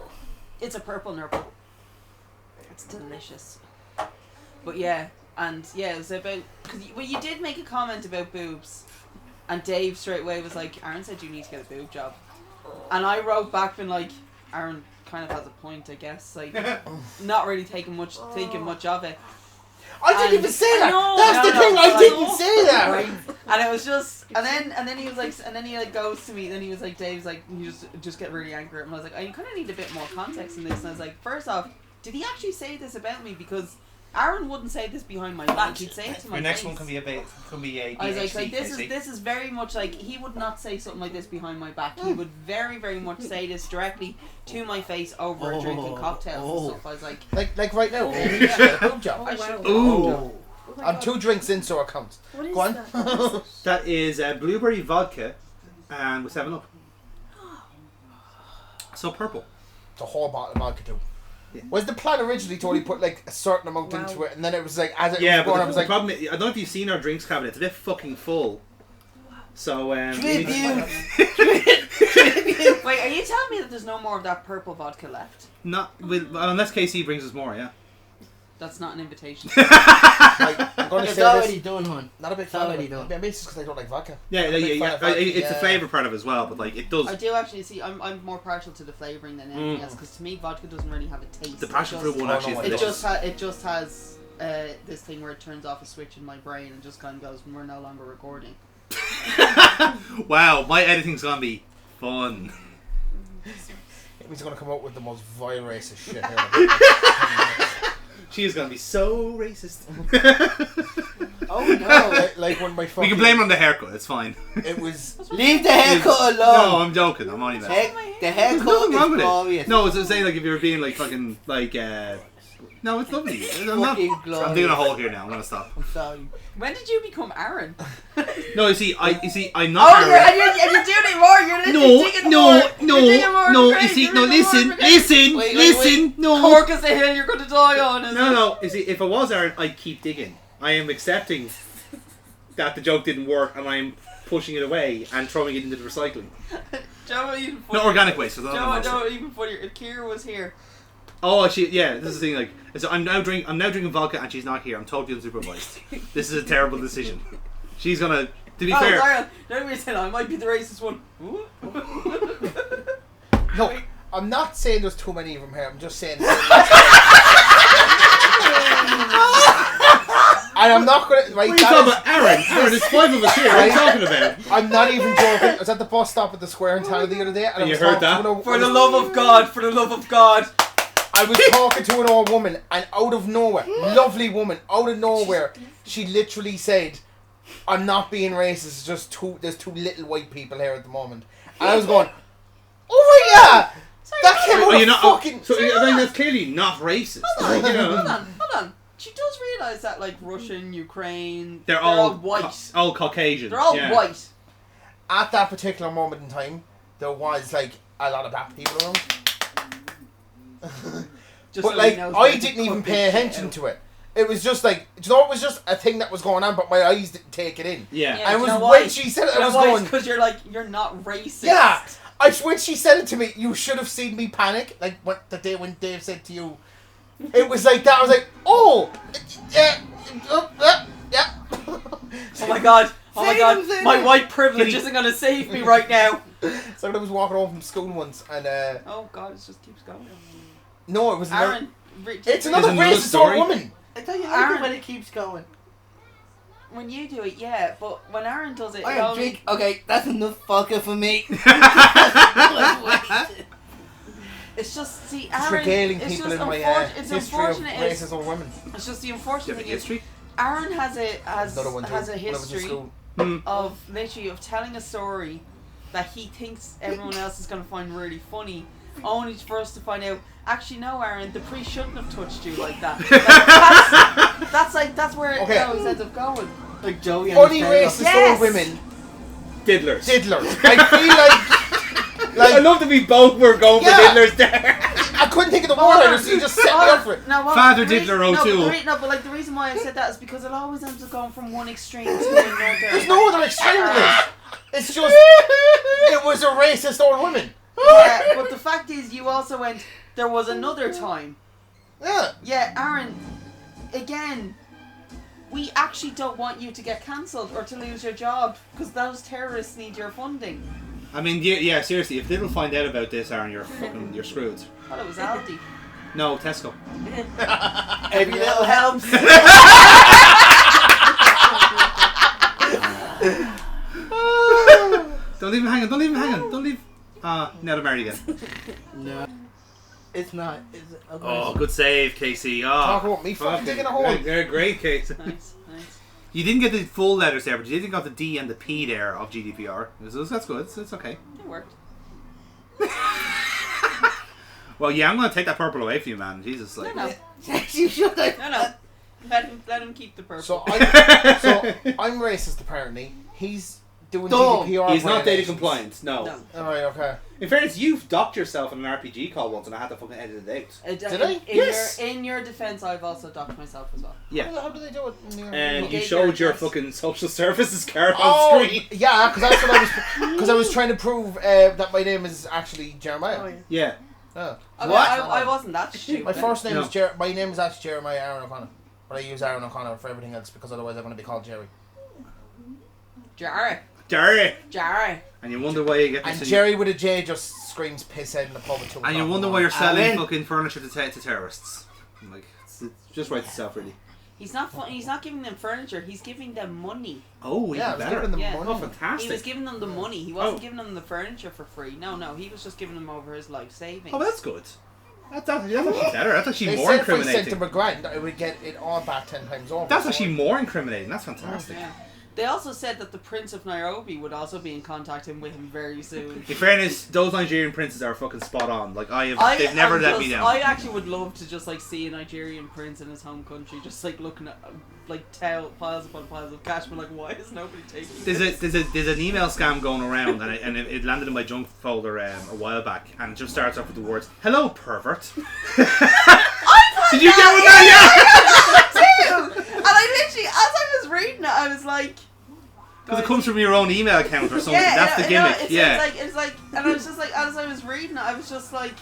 It's a purple nurple. It's delicious. But yeah, and yeah, it was about because you did make a comment about boobs, and Dave straight away was like, "Aaron said you need to get a boob job," and I wrote back being like, "Aaron kind of has a point, I guess. Like, not really thinking much of it."
I didn't even say that.
No,
That's
no,
the
no,
thing. I
no.
didn't say that.
Right. And it was just, and then he was like, and then he like goes to me, then he was like, Dave's like, you just get really angry, and I was like, I kind of need a bit more context in this, and I was like, first off, did he actually say this about me? Because Aaron wouldn't say this behind my back. He'd say it to my
Your next
face.
one can be a
I was
DHC,
like this
Casey.
is very much like he would not say something like this behind my back. He would very, very much say this directly to my face over drinking cocktails and stuff. I was like,
Like right now.
Yeah.
You should get a boob job.
I should.
Ooh.
Oh my
I'm
God.
2 drinks in, so it counts.
What is
Go on.
that? What is it?
That is blueberry vodka and with 7-Up. So purple.
It's a whole bottle of vodka too.
Yeah.
Was the plan originally to only put like a certain amount
Wow.
into it, and then it was like as it
Yeah,
was going,
but
I was
the
like,
problem is, I don't know if you've seen our drinks cabinet. It's a bit fucking full. So,
Tribute.
Wait, are you telling me that there's no more of that purple vodka left?
not with unless KC brings us more, yeah.
That's not an invitation.
like, I'm going to
It's
say
already
this.
done, hon.
Not a big
It's
fan of
already
it.
done.
Maybe it's just because I don't like vodka.
Yeah,
I'm a big fan of vodka,
it's the
yeah.
flavour part of it as well, but like it does.
I do actually see. I'm more partial to the flavouring than anything else because to me vodka doesn't really have a taste.
The passion fruit one
Oh,
actually
no,
is
it
delicious.
It just has this thing where it turns off a switch in my brain and just kind of goes, we're no longer recording.
Wow, my editing's gonna be fun.
He's going to come out with the most vile racist shit here.
She is gonna be so racist.
Oh no! Like when my fucking,
We can blame her on the haircut. It's fine.
It was
Leave the haircut
No,
alone.
I'm joking. I'm only messing.
The
There's
haircut
nothing wrong
is
with
glorious.
it. No, it's saying like if you were being like fucking like no, it's lovely. I'm not.
Fucking
I'm
glorious.
doing a hole here now. I'm gonna stop.
I'm sorry.
When did you become Aaron?
No, you see, I'm not.
Oh, you're doing it more. You're literally digging more. You're digging more
no.
grave.
You see,
You're
no.
digging more
Listen,
grave.
listen,
Wait,
listen. No,
Cork is the hill you're going to die on. Is it?
no. You see, if I was Aaron, I'd keep digging. I am accepting that the joke didn't work, and I'm pushing it away and throwing it into the recycling.
Joe, even
Not organic waste. So
Joe, even funnier. If Kira was here.
Oh, actually, yeah. This is the thing. Like, so I'm now drinking vodka, and she's not here. I'm totally unsupervised. This is a terrible decision. She's gonna. To be
Oh,
fair,
sorry. Don't be saying I might be the racist one.
no. I'm not saying there's too many of them here. I'm just saying. And I'm not gonna. Right,
what are you talking about, Aaron? Aaron, there's 5 of us here. What are you talking about?
I'm not even joking. I was at the bus stop at the square in town the other day, and I
You
was
heard
talking
that?
to
For the love of God, for the love of God.
I was talking to an old woman, and out of nowhere, lovely woman, out of nowhere, she literally said, "I'm not being racist. It's just there's 2 little white people here at the moment." And I was going, "Oh yeah, that came out
You're
of
not.
fucking."
So I mean, that's clearly not racist. Like, you know,
Hold on. She does realise that, like, Russian, Ukraine,
they're all
white.
all Caucasian.
They're all
yeah.
white.
At that particular moment in time, there was like a lot of black people around.
Just
But
so
like,
he knows
I
where to
didn't
cut
even
this
pay
shit
attention
out.
to it. It was just like, you know, it was just a thing that was going on, but my eyes didn't take it in.
Yeah.
Yeah.
And it
you
was
know
when
why?
she said it,
You
I
know
was
why?
going,
Because you're like, you're not racist.
yeah. When she said it to me, you should have seen me panic. Like what the day when Dave said to you, it was like that. I was like, oh, yeah.
Oh my God. Oh my
Say
God.
them, say
My
them.
white privilege isn't going to save me right now.
So I was walking home from school once, and
Oh God, it just keeps going.
no, it was another,
Aaron.
it's another
another
racist
story.
old woman.
I tell you, I
Aaron.
like it when it keeps going.
When you do it, yeah, but when Aaron does it,
I
it
am
only...
drink. Okay, that's enough vodka for me.
It's just, see,
Just
Aaron...
regaling
it's
people
just
in my
it's
history of
unfortunate is...
racist old women.
It's just the unfortunate thing is...
history.
Aaron has
Another one too,
has a
when I was in
history
school.
of literally of telling a story that he thinks everyone else is going to find really funny, only for us to find out, actually no, Aaron, the priest shouldn't have touched you like that. Like, that's where it always ends up going.
Like Joey and
Only
his
racist
Yes.
old women.
Diddlers.
I feel like
I love that we both were going for
Yeah.
diddlers there.
I couldn't think of the word. You just set me up for it.
No, well,
Father
the reason-
Diddler
no, but
O'Toole.
but like the reason why I said that is because it always ends up going from one extreme to another.
There's no other extreme to this. It's just it was a racist old woman.
Yeah, but the fact is, you also went. There was another time.
Yeah.
Yeah, Aaron. Again, we actually don't want you to get cancelled or to lose your job because those terrorists need your funding.
I mean, yeah, seriously, if they don't find out about this, Aaron, you're screwed.
Well, it was Aldi.
No, Tesco.
Every little helps.
Don't leave him hanging. Don't leave. Now they're married again.
No. It's not. It's
Oh, good save, Casey.
Talk about me fucking digging a hole.
Great, Casey.
Nice.
You didn't get the full letters there, but you did get the D and the P there of GDPR. That's good. It's okay.
It worked.
Well, yeah, I'm going to take that purple away from you, man. Jesus, like.
No.
you should have.
No. Let him keep the purple.
So I'm racist apparently. He's doing
Dumb.
GDPR.
He's not data
violations.
compliant. No.
Alright, okay.
In fairness, you've docked yourself in an RPG call once, and I had to fucking edit it out.
Did I?
Yes.
In your defense, I've also docked myself as well.
Yeah.
How do they do it?
And you
gave
showed your
your address.
fucking social services card on
Oh,
screen.
yeah, because that's what I was. Because I was trying to prove that my name is actually Jeremiah.
Yeah.
Oh.
Okay,
What?
I wasn't that stupid.
My first name
No.
is my name is actually Jeremiah Aaron O'Connor, but I use Aaron O'Connor for everything else because otherwise I'm going to be called Jerry.
Jerry.
And you wonder why you get
And
this.
Jerry with a J just screams piss head in the pub at 2
And you
o'clock.
wonder why you're selling
Alan.
fucking furniture to terrorists. Like, it's just right itself, really.
He's not giving them furniture. He's giving them money.
Oh,
Yeah, I
even
was
better.
giving them
Yeah.
money.
Oh,
He
fantastic.
was giving them the money. He wasn't
Oh.
giving them the furniture for free. No, he was just giving them over his life savings.
Oh, well, that's good. That's actually better. That's actually
They
more
said if I sent
incriminating.
them a grand, I would get it all back 10 times over.
That's
so
actually more incriminating. That's fantastic.
Yeah. They also said that the Prince of Nairobi would also be in contact with him very soon.
In fairness, those Nigerian princes are fucking spot on. Like they've never let me down.
I actually would love to just like see a Nigerian prince in his home country, just like looking at like piles upon piles of cash. But like, why is nobody taking this?
There's an email scam going around, and it landed in my junk folder a while back, and it just starts off with the words "Hello, pervert." Did you get one that?
Too! And I literally, as I was reading it, I was like,
Because it comes from your own email account or something.
yeah,
That's the gimmick.
It's like, and I was just like, as I was reading it, I was just like,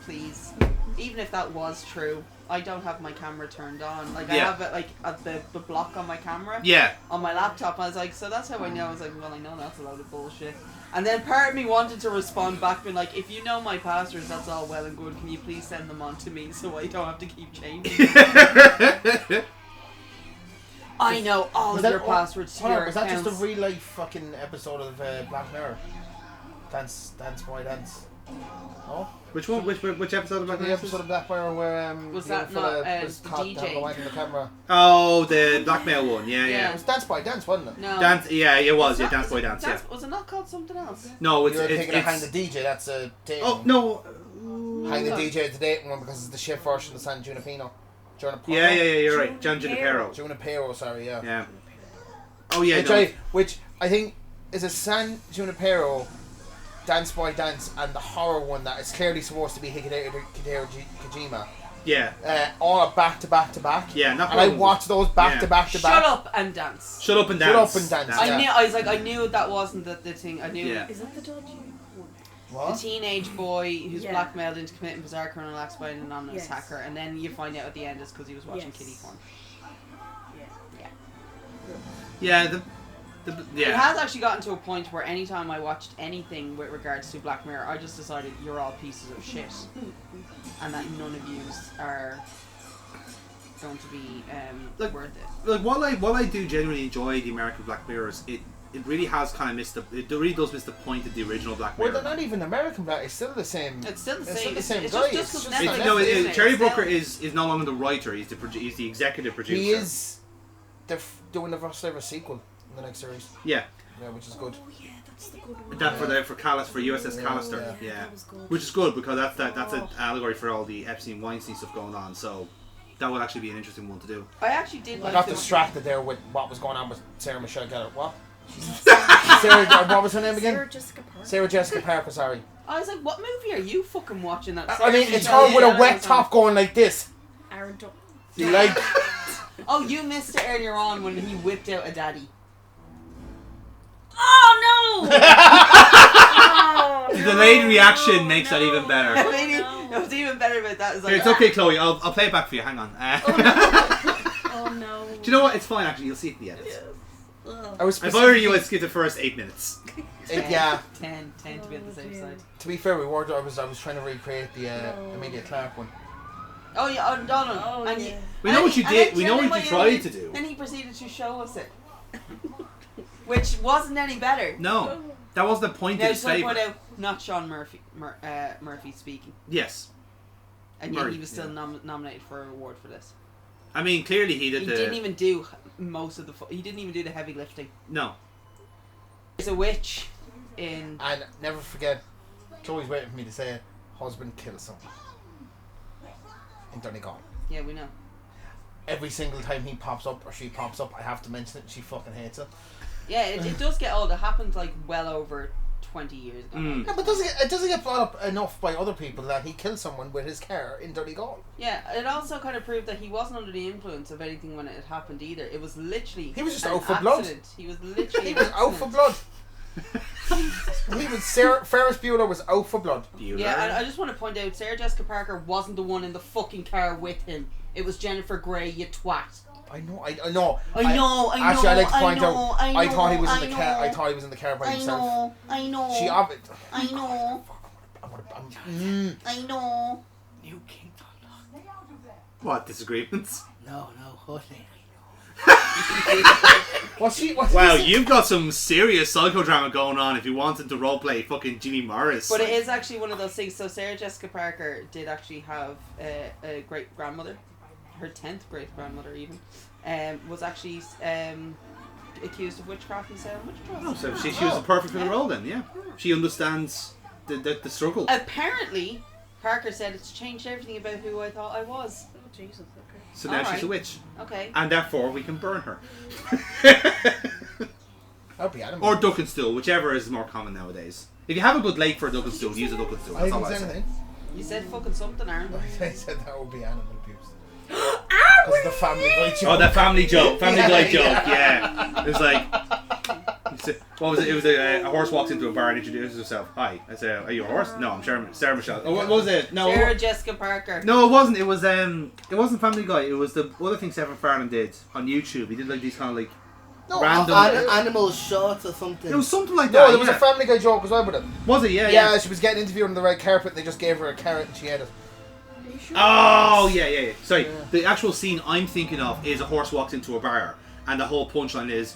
please, even if that was true, I don't have my camera turned on. Like I
Yeah.
have it like at the block on my camera.
Yeah.
On my laptop, I was like, so that's how I know. I was like, well, I know that's a load of bullshit. And then part of me wanted to respond back, being like, if you know my passwords, that's all well and good. Can you please send them on to me so I don't have to keep changing? I know all of your passwords to your
Was that just
accounts.
a real life fucking episode of Black Mirror? Dance, boy, dance. No?
Which one? Which episode of Black
The
Mirror?
episode of Black Mirror where
Was
the
that
other fella
not,
was
the
caught
DJ?
down the wank in the camera.
Oh, the blackmail one. Yeah,
It
yeah.
was Dance Boy Dance, wasn't it?
No.
Dance. Yeah, it was. Yeah,
Not-
Dance Boy Dance. Yeah.
Was it not called something else?
No, it's
You're thinking of Hang
it's.
the DJ. That's a dating.
Oh no.
Hang the DJ is the dating one because it's the shit version of San Junipero.
Yeah. You're right. John Junipero.
Junipero, sorry, yeah.
Yeah. Oh yeah.
Which I think is a San Junipero, Dance Boy Dance, and the horror one that is clearly supposed to be Hideo Kojima.
Yeah.
All are back to back to back.
Yeah. Not
And I watched those back to back to back.
Shut up and dance.
Shut up and
Shut
dance.
up and dance.
That's-
I knew that wasn't the thing. I knew
Yeah.
Is that the dodgy one?
the
What?
teenage boy who's
Yeah.
blackmailed into committing bizarre criminal acts by an anonymous
Yes.
hacker, and then you find out at the end it's because he was watching
Yes.
kiddie porn.
Yeah.
It
Yeah.
has actually gotten to a point where anytime I watched anything with regards to Black Mirror, I just decided you're all pieces of shit, and that none of yous are going to be
Like-
worth it.
Like while I do genuinely enjoy the American Black Mirrors, it really has kind of missed it really does miss the point of the original Black
Well,
Mirror.
they're not even American Black. It's still the same.
It's still the
It's
same.
still the same
it's
guy.
just
It's
because
just
Netflix
not
No,
is it.
Terry
It's
Brooker
still-
is no longer the writer. He's the executive producer.
He is. They're doing the first ever sequel in the next series.
Yeah.
Yeah, which is good.
Oh yeah, that's the good one.
That for USS Callister.
Yeah,
Yeah.
that was good.
Which is good because that's an allegory for all the Epstein Weinstein stuff going on. So that would actually be an interesting one to do.
I actually did
I
like
got
the
distracted there with what was going on with Sarah Michelle Gellar. What? Sarah, what was her name again?
Sarah Jessica Parker.
Sarah Jessica Parker, sorry.
I was like, what movie are you fucking watching? That
I mean, it's
Sarah
her with a
Michelle
wet
Gellar
top going like this.
Aaron Duck.
You like?
Oh, you missed it earlier on when he whipped out a daddy.
Oh no! Oh,
The delayed reaction makes that even better.
I mean,
no.
it was even better about that. It was like,
It's okay, Chloe. I'll play it back for you. Hang on.
Oh no.
Do you know what? It's fine. Actually, you'll see it in the edits.
Ugh.
I was
If I were you, I'd skip the first 8 minutes.
10 to be on the
Oh,
safe
dear.
side.
To be fair, I was trying to recreate the
No.
Emilia Clarke one.
Oh yeah, oh, Donald.
Oh,
and
yeah.
We know what you
and
did.
then-
We know
and
what
then
you tried to do.
Then he proceeded to show us it, which wasn't any better.
No, that was the point
Now,
in
just want to
favour.
point out, not Sean Murphy speaking,
Yes.
and yet
Murray,
he was still
yeah.
nominated for an award for this.
I mean, clearly he did
He
the.
didn't even do most of the. He didn't even do the heavy lifting.
No.
There's a witch in.
And never forget, Chloe's waiting for me to say it, husband kills someone. In Donegal.
Yeah, we know.
Every single time he pops up or she pops up, I have to mention it and she fucking hates it.
Yeah, it does get old. It happened like well over 20 years ago.
Mm.
Yeah, but it doesn't get brought up enough by other people that he killed someone with his car in Donegal.
Yeah, it also kind of proved that he wasn't under the influence of anything when it had happened either. It was literally
He was just
an
out for blood.
accident. He was literally
He
an
was out for
accident.
blood. Ferris Bueller was out for blood.
Yeah, and I just want to point out, Sarah Jessica Parker wasn't the one in the fucking car with him. It was Jennifer Grey, you twat.
I know.
I
Actually, I like to point out. I thought he was in the
know,
car. I thought he was in the car by himself.
I know.
She obviously.
I know. I know.
New King Donald.
What disagreements?
No, honey.
What's she?
Wow, you've got some serious psychodrama going on if you wanted to roleplay fucking Jimmy Morris.
But it is actually one of those things. So Sarah Jessica Parker did actually have a great grandmother, her 10th great grandmother even, was actually accused of witchcraft and Salem witchcraft.
Oh, so she was perfect for the role then, yeah. She understands the struggle.
Apparently, Parker said it's changed everything about who I thought I was.
Oh Jesus. Okay.
So now she's
Alright.
a witch.
Okay.
And therefore we can burn her.
That'd be animal.
Or duck and stool, whichever is more common nowadays. If you have a good lake for a duck and stool, use a duck and stool.
I
That's all
didn't
I
say
say.
anything.
You said fucking something, Aaron.
I said that would be animal abuse. Because the Family Guy joke.
Oh, that Family joke. Family
Yeah,
Guy
yeah.
joke, yeah. It was like... What was it? It was a horse walks into a bar and introduces herself. Hi. I say, are you a horse? No, I'm Sarah Michelle. Oh, what was it? No.
Sarah Jessica Parker.
No, it wasn't. It wasn't Family Guy. It was the other thing Stephen Farron did on YouTube. He did like these kind of like
No,
random.
Animal shorts or something.
It was something like
No,
that.
there was
yeah.
a Family Guy joke as well with it.
Was it? Yeah,
Yeah,
yeah.
she was getting interviewed on the red carpet and they just gave her a carrot and she ate it.
Are you sure?
Oh, yeah. Sorry,
Yeah.
the actual scene I'm thinking of is a horse walks into a bar, and the whole punchline is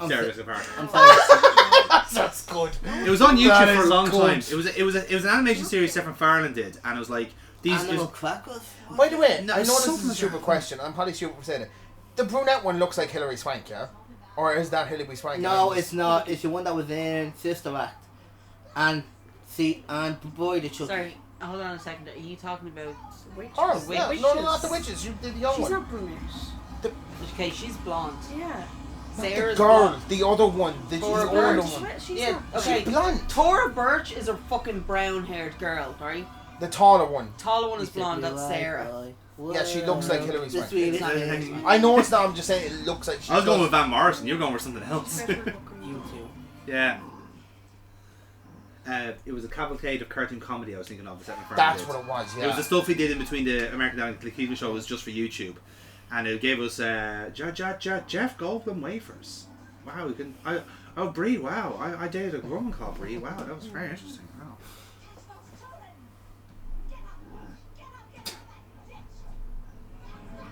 Sarah Jessica Parker.
I'm sorry.
That's good.
It was on
That
YouTube for a
is
long
good.
time. It was an animation series Stephen Farron did, and it was like these.
Animal crackers.
By the way,
No,
I know this
something
is a
like
stupid
that.
question. I'm probably stupid for saying it. The brunette one looks like Hilary Swank, yeah? Or is that Hilary Swank?
No, it's not. It's the one that was in Sister Act. And boy, the Chucky.
Sorry, hold on a second. Are you talking about...
Witches.
Oh, yeah.
Witches.
No, not the witches. You did the young
She's
one.
not brunette.
Okay, she's blonde.
Yeah.
The
Sarah's
girl,
blonde.
the other one, the
Or
older
Birch.
one.
She's
Yeah,
not.
okay.
She's blonde.
Tora Birch is a fucking brown-haired girl, right?
The taller one.
Taller one is blonde, that's Sarah.
Yeah, she looks like Hilary
This
Swank.
really
It's not
is-
Hilary Swank.
I know it's not. I'm just saying it looks like she
I was going
does.
with Van Morrison. You're going with something else.
Better looking.
You too.
Yeah. It was a cavalcade of cartoon comedy I was thinking of.
That's what it was, yeah.
It was the stuff he did in between the American Dad and the Cleveland show was just for YouTube, and it gave us Jeff Goldblum wafers. Wow, we can. Brie. Wow, I dated a woman called Brie. Wow, that was very interesting. Wow.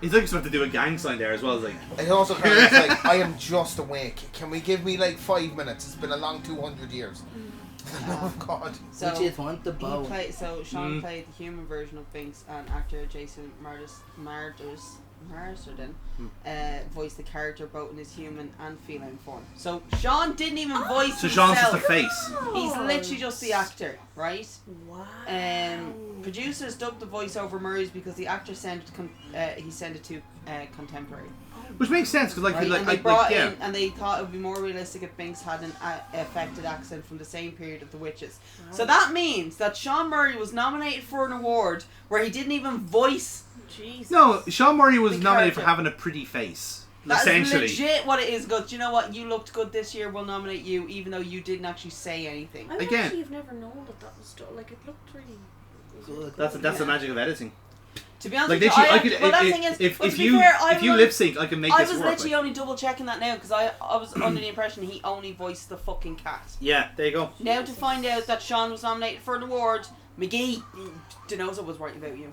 He's like supposed to do a gang sign there as well. It's like
It also kind of like, I am just awake. Can we give me like 5 minutes? It's been a long 200 years. Oh God.
So,
Which is want the bow.
Sean played the human version of Binks, and actor Jason Mardis Marsden voiced the character both in his human and feline form. So Sean didn't even voice
So
himself.
Sean's just a face.
He's literally just the actor, right?
Wow.
Producers dubbed the voice over Murray's because the actor sent it to contemporary.
Which makes sense because
Right?
like
And they brought
yeah.
in, and they thought it would be more realistic if Binks had an affected accent from the same period of the witches. So that means that Sean Murray was nominated for an award where he didn't even voice.
Jesus.
No, Sean Murray was
The
nominated for
character.
having a pretty face.
That's
Essentially.
legit what it is. Goes, do you know what? You looked good this year. We'll nominate you, even though you didn't actually say anything.
I would
Again.
actually have never known that was like it looked really
Good.
That's the magic of editing.
To be honest
Like
with you,
literally, I could
well, that thing is,
if
well,
if
to be
you
fair,
if you lip sync, I can make
I
this
was
work.
literally only double checking that now because I was under the impression he only voiced the fucking cat.
Yeah, there you go.
Now to find out that Sean was nominated for an award, McGee, Denoza was right about you.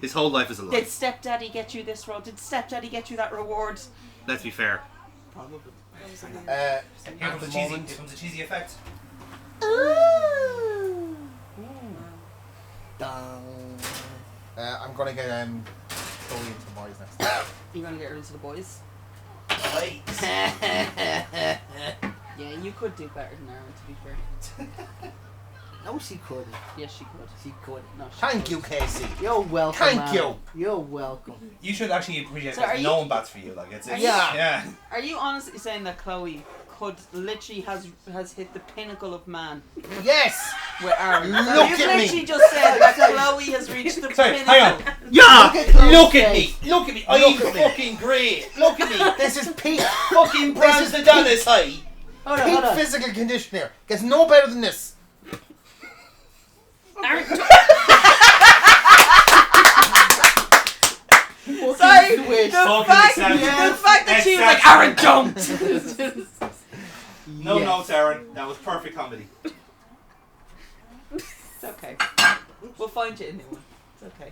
His whole life is a lie.
Did Stepdaddy get you this role? Did Stepdaddy get you that reward?
Let's be fair.
Probably.
At
Here
the moment,
comes a cheesy effect.
Dun.
I'm gonna get Chloe into the boys next.
You're gonna get her into the boys?
Right.
Yeah, you could do better than Aaron, to be fair.
No, she couldn't.
Yes, she could.
She couldn't.
No, she
Thank
could.
you, Casey.
You're welcome.
Thank
man.
you.
You're welcome.
You should actually appreciate
So
that
are you-
no one bats for you. Like it's
Are you-
yeah.
Are you honestly saying that Chloe could literally has hit the pinnacle of man
Yes.
with Aaron?
Look
You've
at me.
literally just said that Chloe has reached the
Sorry,
pinnacle.
hang on. Yeah.
Look at
me. Look at me.
I'm Look at me.
fucking great. Look at me.
This is peak.
Fucking
Bronze
the Dallas high.
Hold on,
Peak
hold on.
physical condition here. Gets no better than this.
Aaron,
Fucking
sorry,
swish.
the
Fucking
fact,
acceptable.
the fact that she was like,
Acceptable.
Aaron, don't!
No
Yes.
notes, Aaron. That was perfect comedy.
It's okay. We'll find you a new one. It's okay.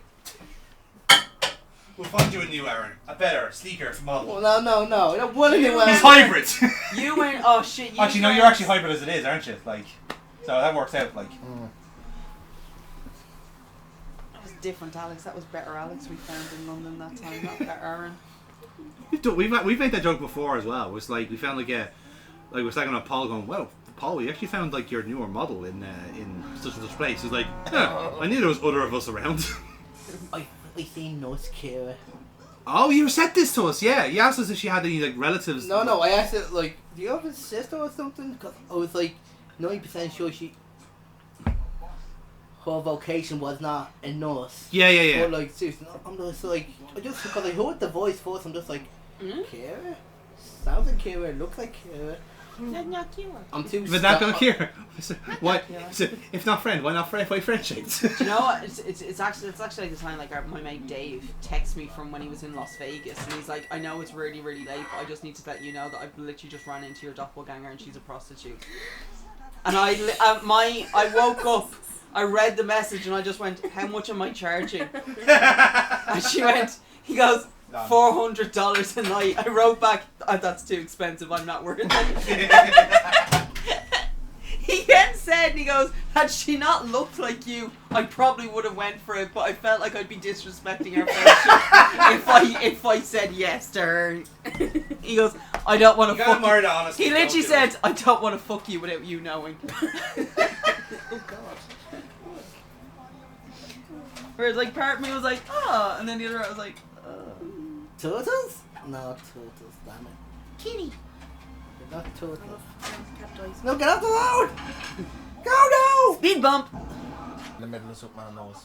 We'll find you a new Aaron. A better, sleeker model.
Well, no. One of you
He's hybrid.
You went, oh shit, you
Actually, no,
went-
you're actually hybrid as it is, aren't you? Like, so that works out. Like,
That was different, Alex. That was better Alex we found in London that time, not better Aaron.
we've made that joke before as well. It was like we found like we're talking about Paul going, well, Paul, we actually found like your newer model in such and such place. It's like, yeah, I knew there was other of us around.
I seen Nurse Kira.
Oh, you said this to us, yeah. You asked us if she had any like relatives.
No, I asked her, like, do you have a sister or something? Because I was like 90% sure her vocation was not a nurse.
Yeah.
But like, seriously, I'm just like, because I heard the voice first, I'm just like, Kira? Sounds like Kira, looks like Kira.
Not cute.
I'm too
But not gonna
stuck-
care. Why? So, if not friend, why not friend? Why friendships?
Do you know what? It's actually like the time like my mate Dave texts me from when he was in Las Vegas, and he's like, I know it's really late, but I just need to let you know that I've literally just ran into your doppelganger and she's a prostitute. And I woke up, I read the message, and I just went, how much am I charging? And she went, he goes, $400 a night. I wrote back, that's too expensive, I'm not worth it. He then said, he goes, had she not looked like you, I probably would have went for it, but I felt like I'd be disrespecting our friendship if I said yes to her. He goes, I don't want to fuck you.
Honestly,
He literally said, I don't want to fuck you without you knowing.
Oh god.
Whereas like part of me was like, oh, and then the other part was like,
Turtles? No, turtles, damn it.
kitty.
They're not turtles.
Cat dies.
No, get off the road! Go now!
Speed bump.
In the middle of something on nose.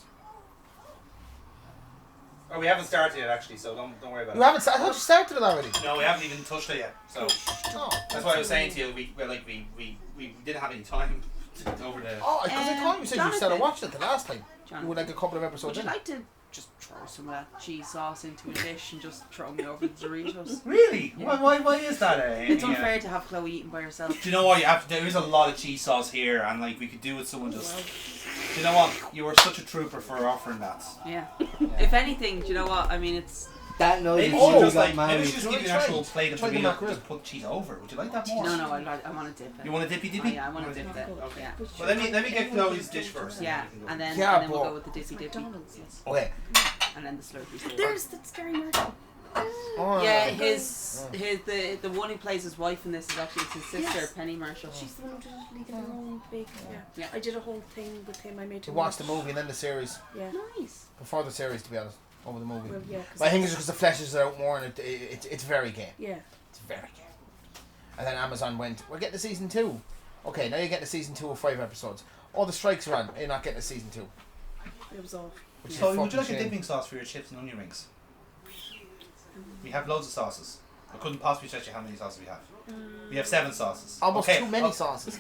Oh, we haven't started yet, actually, so don't worry about
You haven't. I thought you started it already.
No, we haven't even touched it yet. So
Oh,
that's why I was saying to you, we didn't have any time over the.
Oh, because I thought you said you started
Jonathan.
watching it the last time.
Jonathan,
You were like a couple of
would
episodes
you
in.
like to just throw some of that cheese sauce into a dish and just throw me over the Doritos?
Really?
Yeah.
Why is that?
It's unfair to have Chloe eating by herself.
Do you know what? You have to. There is a lot of cheese sauce here, and like we could do with someone just. Do you know what? You were such a trooper for offering that.
Yeah. If anything, do you know what? I mean, it's
that noise
Maybe
is
we
when
should
we
just
got
like maybe we
married.
should just give you an
Try-
actual plate of
try the
burrito
mackerel.
and just put cheese over. Would you like that more?
No, I want to dip it.
You want a dippy
Oh,
dippy?
yeah, I want to dip it.
Okay.
Yeah.
Well, let me get Chloe's dish first.
Yeah,
then we can go.
and then
Yeah,
we'll
but-
go with the dippy dippy.
McDonald's. Yes.
Okay.
And then the slurpee slurpee.
There's the scary Marshall.
Oh,
Yeah,
Oh.
the one who plays his wife in this is actually his sister,
Yes.
Penny Marshall.
She's the one who did League of Their Own big. Yeah.
Yeah.
I did a whole thing with him. I made
To
him
watch the movie and then the series.
Yeah.
Nice.
Before the series, to be honest. Over the movie.
Well, yeah. 'cause
But I think it's just because the fleshes out more and it's very gay.
Yeah.
It's very gay. And then Amazon went, we're getting to season 2. Okay, now you're getting to season 2 of 5 episodes. All the strikes are on. You're not getting to season 2.
It was off.
Which is
So,
a
would you like
fucking
a
shame.
dipping sauce for your chips and onion rings? We have loads of sauces. I couldn't possibly tell you how many sauces we have. We have 7 sauces.
Almost
Okay,
too many
oh,
sauces.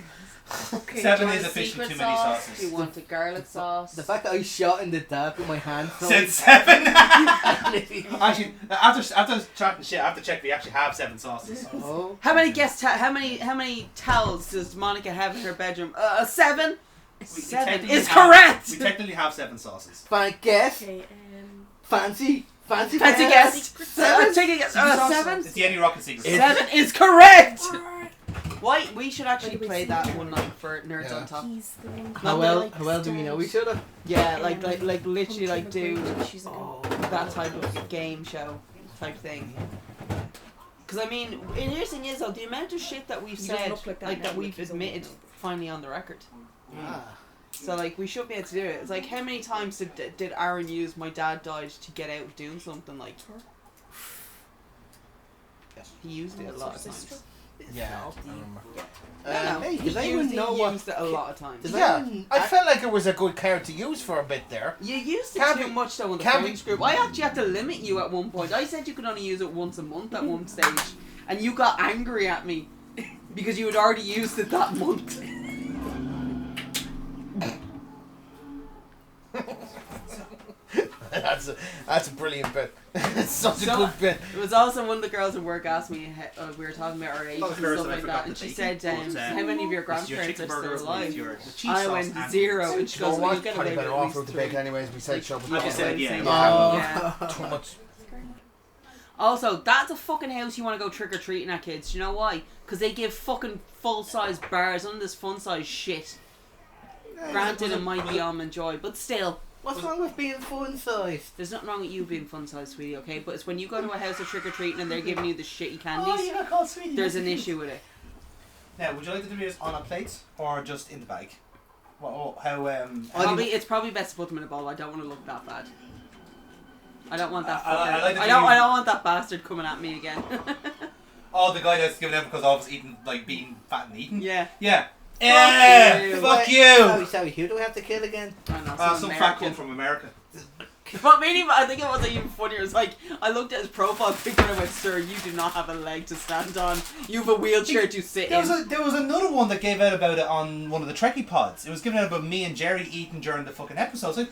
Okay.
7
Do you
is
want a
officially
secret
too many
sauce?
sauces.
Do you want a garlic sauce?
The fact that I shot in the dark with my hand.
Said 7. Actually, after chatting shit, I have to check if we actually have 7 sauces.
Oh.
How many how many towels does Monica have in her bedroom? 7.
We
7
technically
is
have-
correct.
We technically have 7 sauces.
Fine, guess.
Okay.
Fancy
Fancy
guess.
guess.
Seven?
Take a guess.
Secret sauce?
7.
It's the Eddie Rocket secret.
7 is correct.
Alright.
Why? We should actually
Wait,
play
see.
that one night for Nerds
Yeah.
on Top.
He's the one.
How
who
well?
likes
How well do we know
stars.
each other?
Yeah, like literally like
Hunter
do
McGregor, she's a
Oh.
that type of game show type thing. Because I mean, the interesting is though the amount of shit that we've
He doesn't
said,
look like that
like
now,
that
like
we've
he's
admitted
old now.
finally on the record.
Ah.
So like we should be able to do it. It's like how many times did Aaron use "my dad died" to get out of doing something like? He used it a lot of times.
Yeah, I remember.
No,
Hey,
he
does anyone know what?
used it a lot of times.
Does
Yeah,
anyone
I felt like it was a good card to use for a bit there.
You used it
Can't
too
be-
much though in the
can't be-
French group. I actually had to limit you at one point. I said you could only use it once a month at one stage, and you got angry at me because you had already used it that month.
That's a brilliant bit. It's such a
So-
good bit.
It was also one of the girls at work asked me, we were talking about our age
Not
and
the first
stuff
time I
like
forgot
that, and
the
she
bacon,
said,
but,
how many of your
This is your
grandparents
chicken
are
burger
still
with
alive?
your the cheese
I
sauce
went
and
0, and she
So
goes, well,
what?
you get
Probably
away
better
with at
off
least
with the
3.
bacon anyways. Besides, show
I just said yeah.
Yeah.
too much.
Also, that's a fucking house you want to go trick or treating at, kids. Do you know why? Because they give fucking full size bars on this fun size shit. Granted, it might be almond joy, but still,
What's wrong with being fun sized?
there's nothing wrong with you being fun size, sweetie. Okay, but it's when you go to a house of trick or treating and they're giving you the shitty candies.
Oh, you got called sweetie.
There's an issue with it.
Now, would you like the Doritos on a plate or just in the bag? Well, how
It's probably best to put them in a bowl. I don't want to look that bad. I don't want that.
I
fucker.
like that
I don't want that bastard coming at me again.
Oh, the guy that's giving out because I was eating, like, being fat and eating?
Yeah.
Yeah. Yeah!
you.
Fuck you!
Sorry, who do we have to kill again?
I know,
Some fat
American.
cunt from America.
But maybe I think it was even funnier. It was like I looked at his profile picture and I went, "Sir, you do not have a leg to stand on. You have a wheelchair to sit in."
There was another one that gave out about it on one of the Trekkie pods. It was given out about me and Jerry eating during the fucking episodes. Like,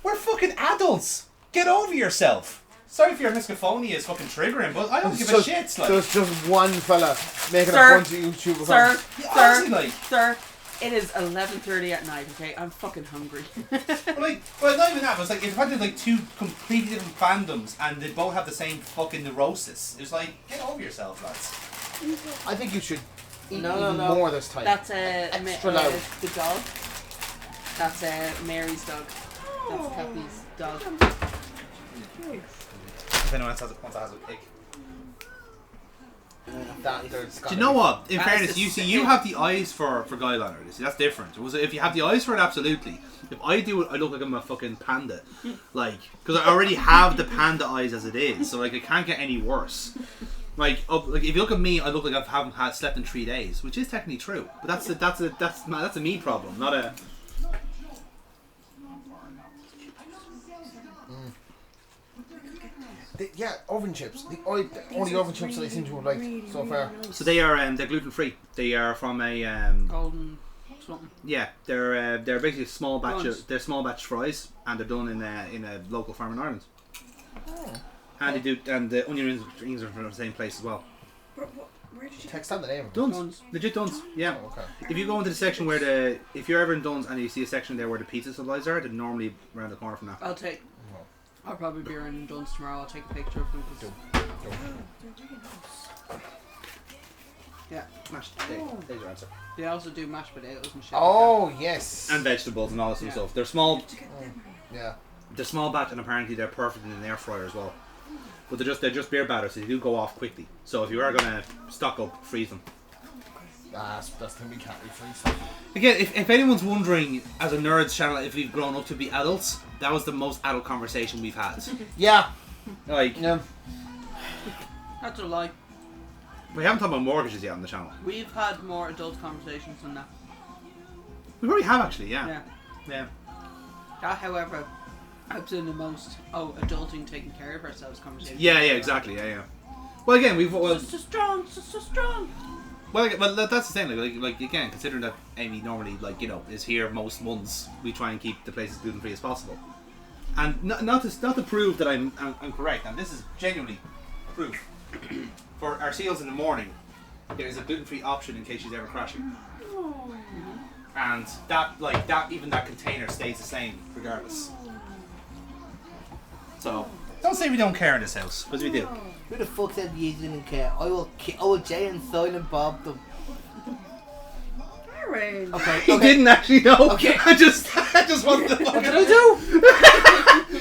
we're fucking adults. Get over yourself. Sorry if your misophonia is fucking triggering, but I don't give a shit. Like,
There's just one fella making
Sir,
a bunch of YouTubers.
Sir,
yeah, honestly, like,
Sir, it is 11:30 at night. Okay, I'm fucking hungry.
but like, well, not even that. But it's like if you had like 2 completely different fandoms and they both have the same fucking neurosis. It's like, get over yourself, lads.
I think you should eat
No,
even
no.
more this time.
That's
Extra loud.
the dog. That's Mary's dog. That's Kathy's dog.
If anyone else wants to have a pick.
Do
Do you know what? In
That
fairness,
is
you
the
see,
same.
you have the eyes for guyliner. You see, that's different. If you have the eyes for it, absolutely. If I do it, I look like I'm a fucking panda. Like, because I already have the panda eyes as it is, so like it can't get any worse. Like if you look at me, I look like I haven't slept in 3 days, which is technically true. But that's a me problem, not a.
Yeah, oven chips. The only oven chips that I seem to have liked so far.
So they are they're gluten free. They are from a
Golden something.
yeah, they're basically a small batch
Crunch.
they're small batch fries, and they're done in a local farm in Ireland.
Oh.
And the onion rings are from the same place as well.
Where did you
Text on the name.
Duns, legit Duns. Yeah.
Oh, okay.
If you go into the section where if you're ever in Duns and you see a section there where the pizza supplies are, they're normally around the corner from that.
I'll take. I'll probably be around Duns tomorrow. I'll take a picture of them. Yeah.
Mashed potato. There's your answer.
They also do mashed potatoes and shit.
Oh yes.
And vegetables and all this sort of stuff. They're small.
Yeah.
They're small batch, and apparently they're perfect in an air fryer as well. But they're just beer batter, so they do go off quickly. So if you are gonna stock up, freeze them.
That's the thing, we can't refreeze stuff.
Again, if anyone's wondering, as a nerds channel, if we've grown up to be adults, that was the most adult conversation we've had.
Yeah.
Like,
Yeah.
That's a lie.
we haven't talked about mortgages yet on the channel.
We've had more adult conversations than that.
We probably have actually, yeah.
Yeah.
Yeah.
That, however, I've done the most, adulting, taking care of ourselves conversation.
Yeah, exactly, yeah. Well, again, we've
So strong.
well, that's the thing. Like again, considering that Amy normally, is here most months, we try and keep the place as gluten free as possible. And not to prove that I'm correct, and this is genuinely proof. For our seals in the morning, there is a gluten free option in case she's ever crashing. And even that container stays the same regardless. So don't say we don't care in this house, because we do.
Who the fuck said you didn't care? I will Jay and Silent Bob them.
Aaron.
Okay.
He didn't actually know.
Okay.
I just wanted to.
What did I do?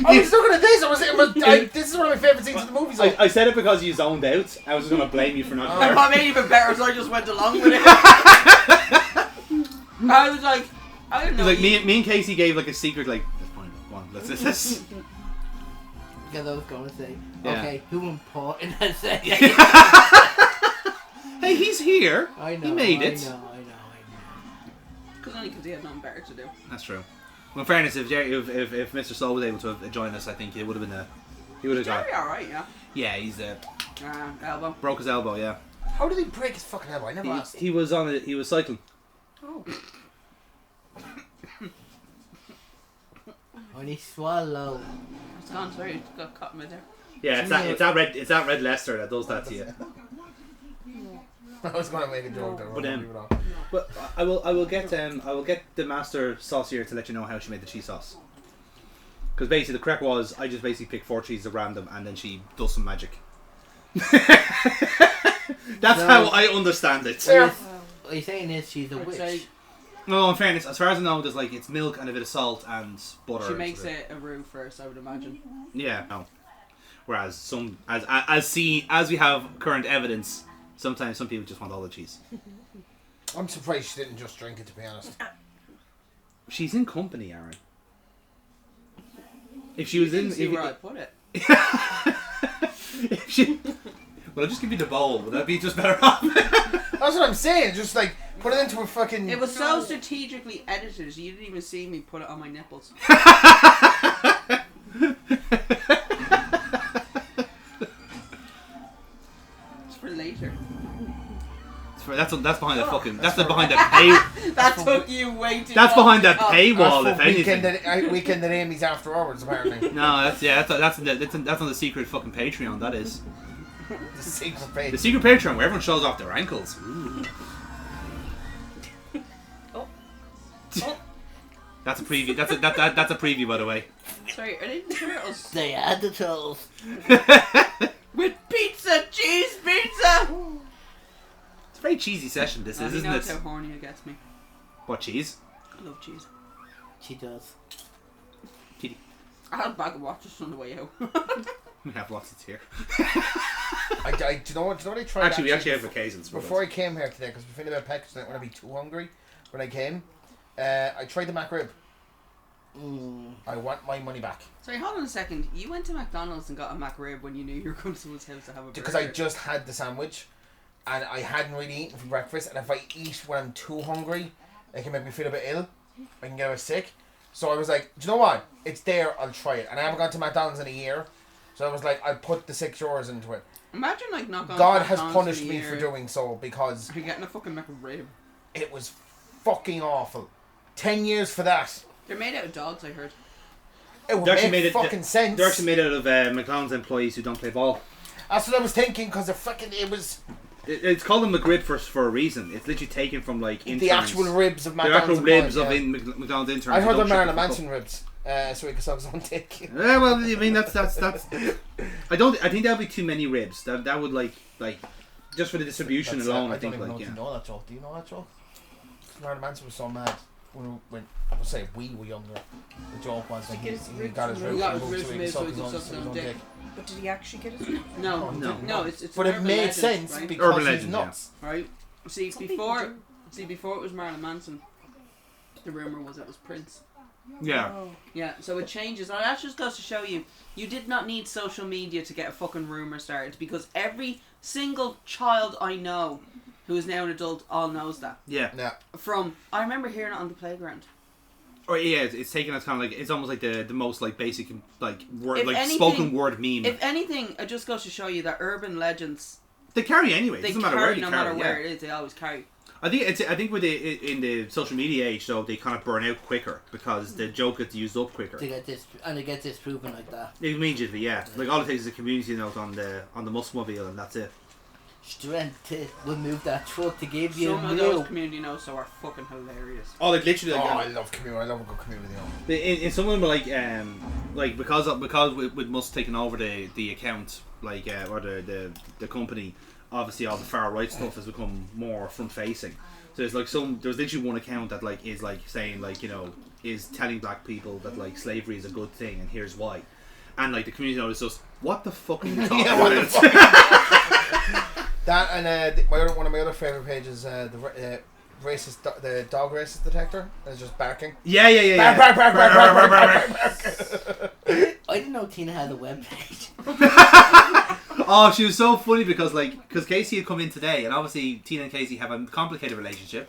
I was looking at this. This is one of my favourite scenes in the movie. So.
I said it because you zoned out. I was just going to blame you for not
And
caring.
what made it even better is I just went along with it. I was like, I don't know.
Like me and Casey gave like a secret this point. One, let's do this.
Because I was going to say,
Yeah.
okay, who important I say?
Hey, he's here.
I know.
He made it.
I know.
Because only because he had nothing better to do.
That's true. Well, in fairness, if Mr. Soul was able to have joined us, I think it would have been he would have got.
Jerry, alright, yeah.
Yeah, he's
Elbow.
broke his elbow. Yeah.
How did he break his fucking elbow? I never asked.
He was on it. He was cycling.
Oh.
When he swallow.
It's gone, sorry, it got caught mid there.
Yeah, it's that red Leicester that does that to you.
I was going to make a joke there.
But I will get the master saucier to let you know how she made the cheese sauce. Because basically the correct was I just basically pick 4 cheeses at random and then she does some magic. That's how I understand it.
What you're saying is she's a witch.
No, in fairness, as far as I know, there's it's milk and a bit of salt and butter.
She makes it a roux first, I would imagine.
Yeah, no. Whereas as we have current evidence, sometimes some people just want all the cheese.
I'm surprised she didn't just drink it, to be honest.
She's in company, Aaron. If she was in,
See where I put it.
if she, well, I'll just give you the bowl. Would that be just better off?
That's what I'm saying. Just put it into a fucking.
It was so strategically edited, you didn't even see me put it on my nipples. It's for later.
That's behind the fucking. That's behind that pay.
That took you way too
That's
long.
behind that paywall, if anything.
Weekend at Amy's after hours, apparently.
No, that's on the secret fucking Patreon. That is
The secret page.
the secret Patreon where everyone shows off their ankles. Ooh.
Oh.
That's a preview. That's a preview, by the way.
Sorry, are they the turtles?
They had the tools.
With pizza! Cheese pizza!
It's a very cheesy session. This is,
He
isn't
knows
it?
how horny it gets me.
What cheese?
I love cheese.
She does.
Kitty.
I had a bag of watches on the way out.
We have lots of here.
Do you know what I tried?
Actually, we actually have occasions.
Before I came here today, because we're thinking about packages, I didn't want to be too hungry when I came. I tried the McRib. I want my money back.
Sorry, hold on a second. You went to McDonald's and got a McRib when you knew you were going to someone's house to have a burger.
Because I just had the sandwich, and I hadn't really eaten for breakfast, and if I eat when I'm too hungry, it can make me feel a bit ill. I can get a bit sick. So I was like, do you know what? It's there, I'll try it. And I haven't gone to McDonald's in a year. So I was like, I'll put the €6 into it.
Imagine not going
God
to
has
McDonald's
punished
in a
me
year.
for doing so, because
You're getting a fucking McRib.
it was fucking awful. 10 years for that.
They're made out of dogs, I heard.
It would
They're actually
make fucking sense.
They're actually made out of McDonald's employees who don't play ball.
That's what I was thinking, because it was
It's called a McRib for a reason. It's literally taken from interns.
the actual ribs of
The
McDonald's.
actual ribs
employees,
of McDonald's interns.
I
who
heard
don't
they're
shut the
Marilyn
fuck
Manson
up.
ribs. so he can suck his own dick.
Yeah, well, I mean that's. I think there'll be too many ribs. That would like just for the distribution alone. I think
don't even know if you know that joke. Do you know that joke? Marilyn Manson was so mad when I would say we were younger. The joke was like he got his ribs removed so he could suck his own dick.
But did he actually get it?
No. It's
but it
urban
made
legend,
sense
right?
because
Urban
he's
legend,
nuts.
Right. See
Some people do.
before it was Marilyn Manson, the rumor was it was Prince.
Yeah.
Oh.
Yeah, so it changes. And that just goes to show you did not need social media to get a fucking rumour started, because every single child I know who is now an adult all knows that.
Yeah.
I remember hearing it on the playground.
Or yeah, it's taken as kind of like it's almost like the most like basic like word
If
like
anything-
spoken word meme.
If anything, it just goes to show you that urban legends,
They carry anyway.
they
Doesn't matter
carry
where you
no
carry.
matter where it is, they always carry.
I think with in the social media age though, they kind of burn out quicker because the joke gets used up quicker.
They get disproven like that.
Immediately, yeah. Like all it takes is a community note on the Muscmobile and that's it.
Strength to remove that truck to give you
Some
a
of
meal.
those community notes are fucking hilarious.
Oh, like literally. Like,
I love community. I love a good community note.
in some of them like because with Musk taking over the account or the company, obviously all the far right stuff has become more front facing. So there's there's literally one account that like is like saying like, you know, is telling black people that like slavery is a good thing and here's why, and like the community note is just what the fuck are you talking about?
That and one of my other favourite pages, the dog racist detector. It's just barking.
Yeah.
Bark.
I didn't know Tina had a webpage.
Oh, she was so funny because Casey had come in today, and obviously Tina and Casey have a complicated relationship.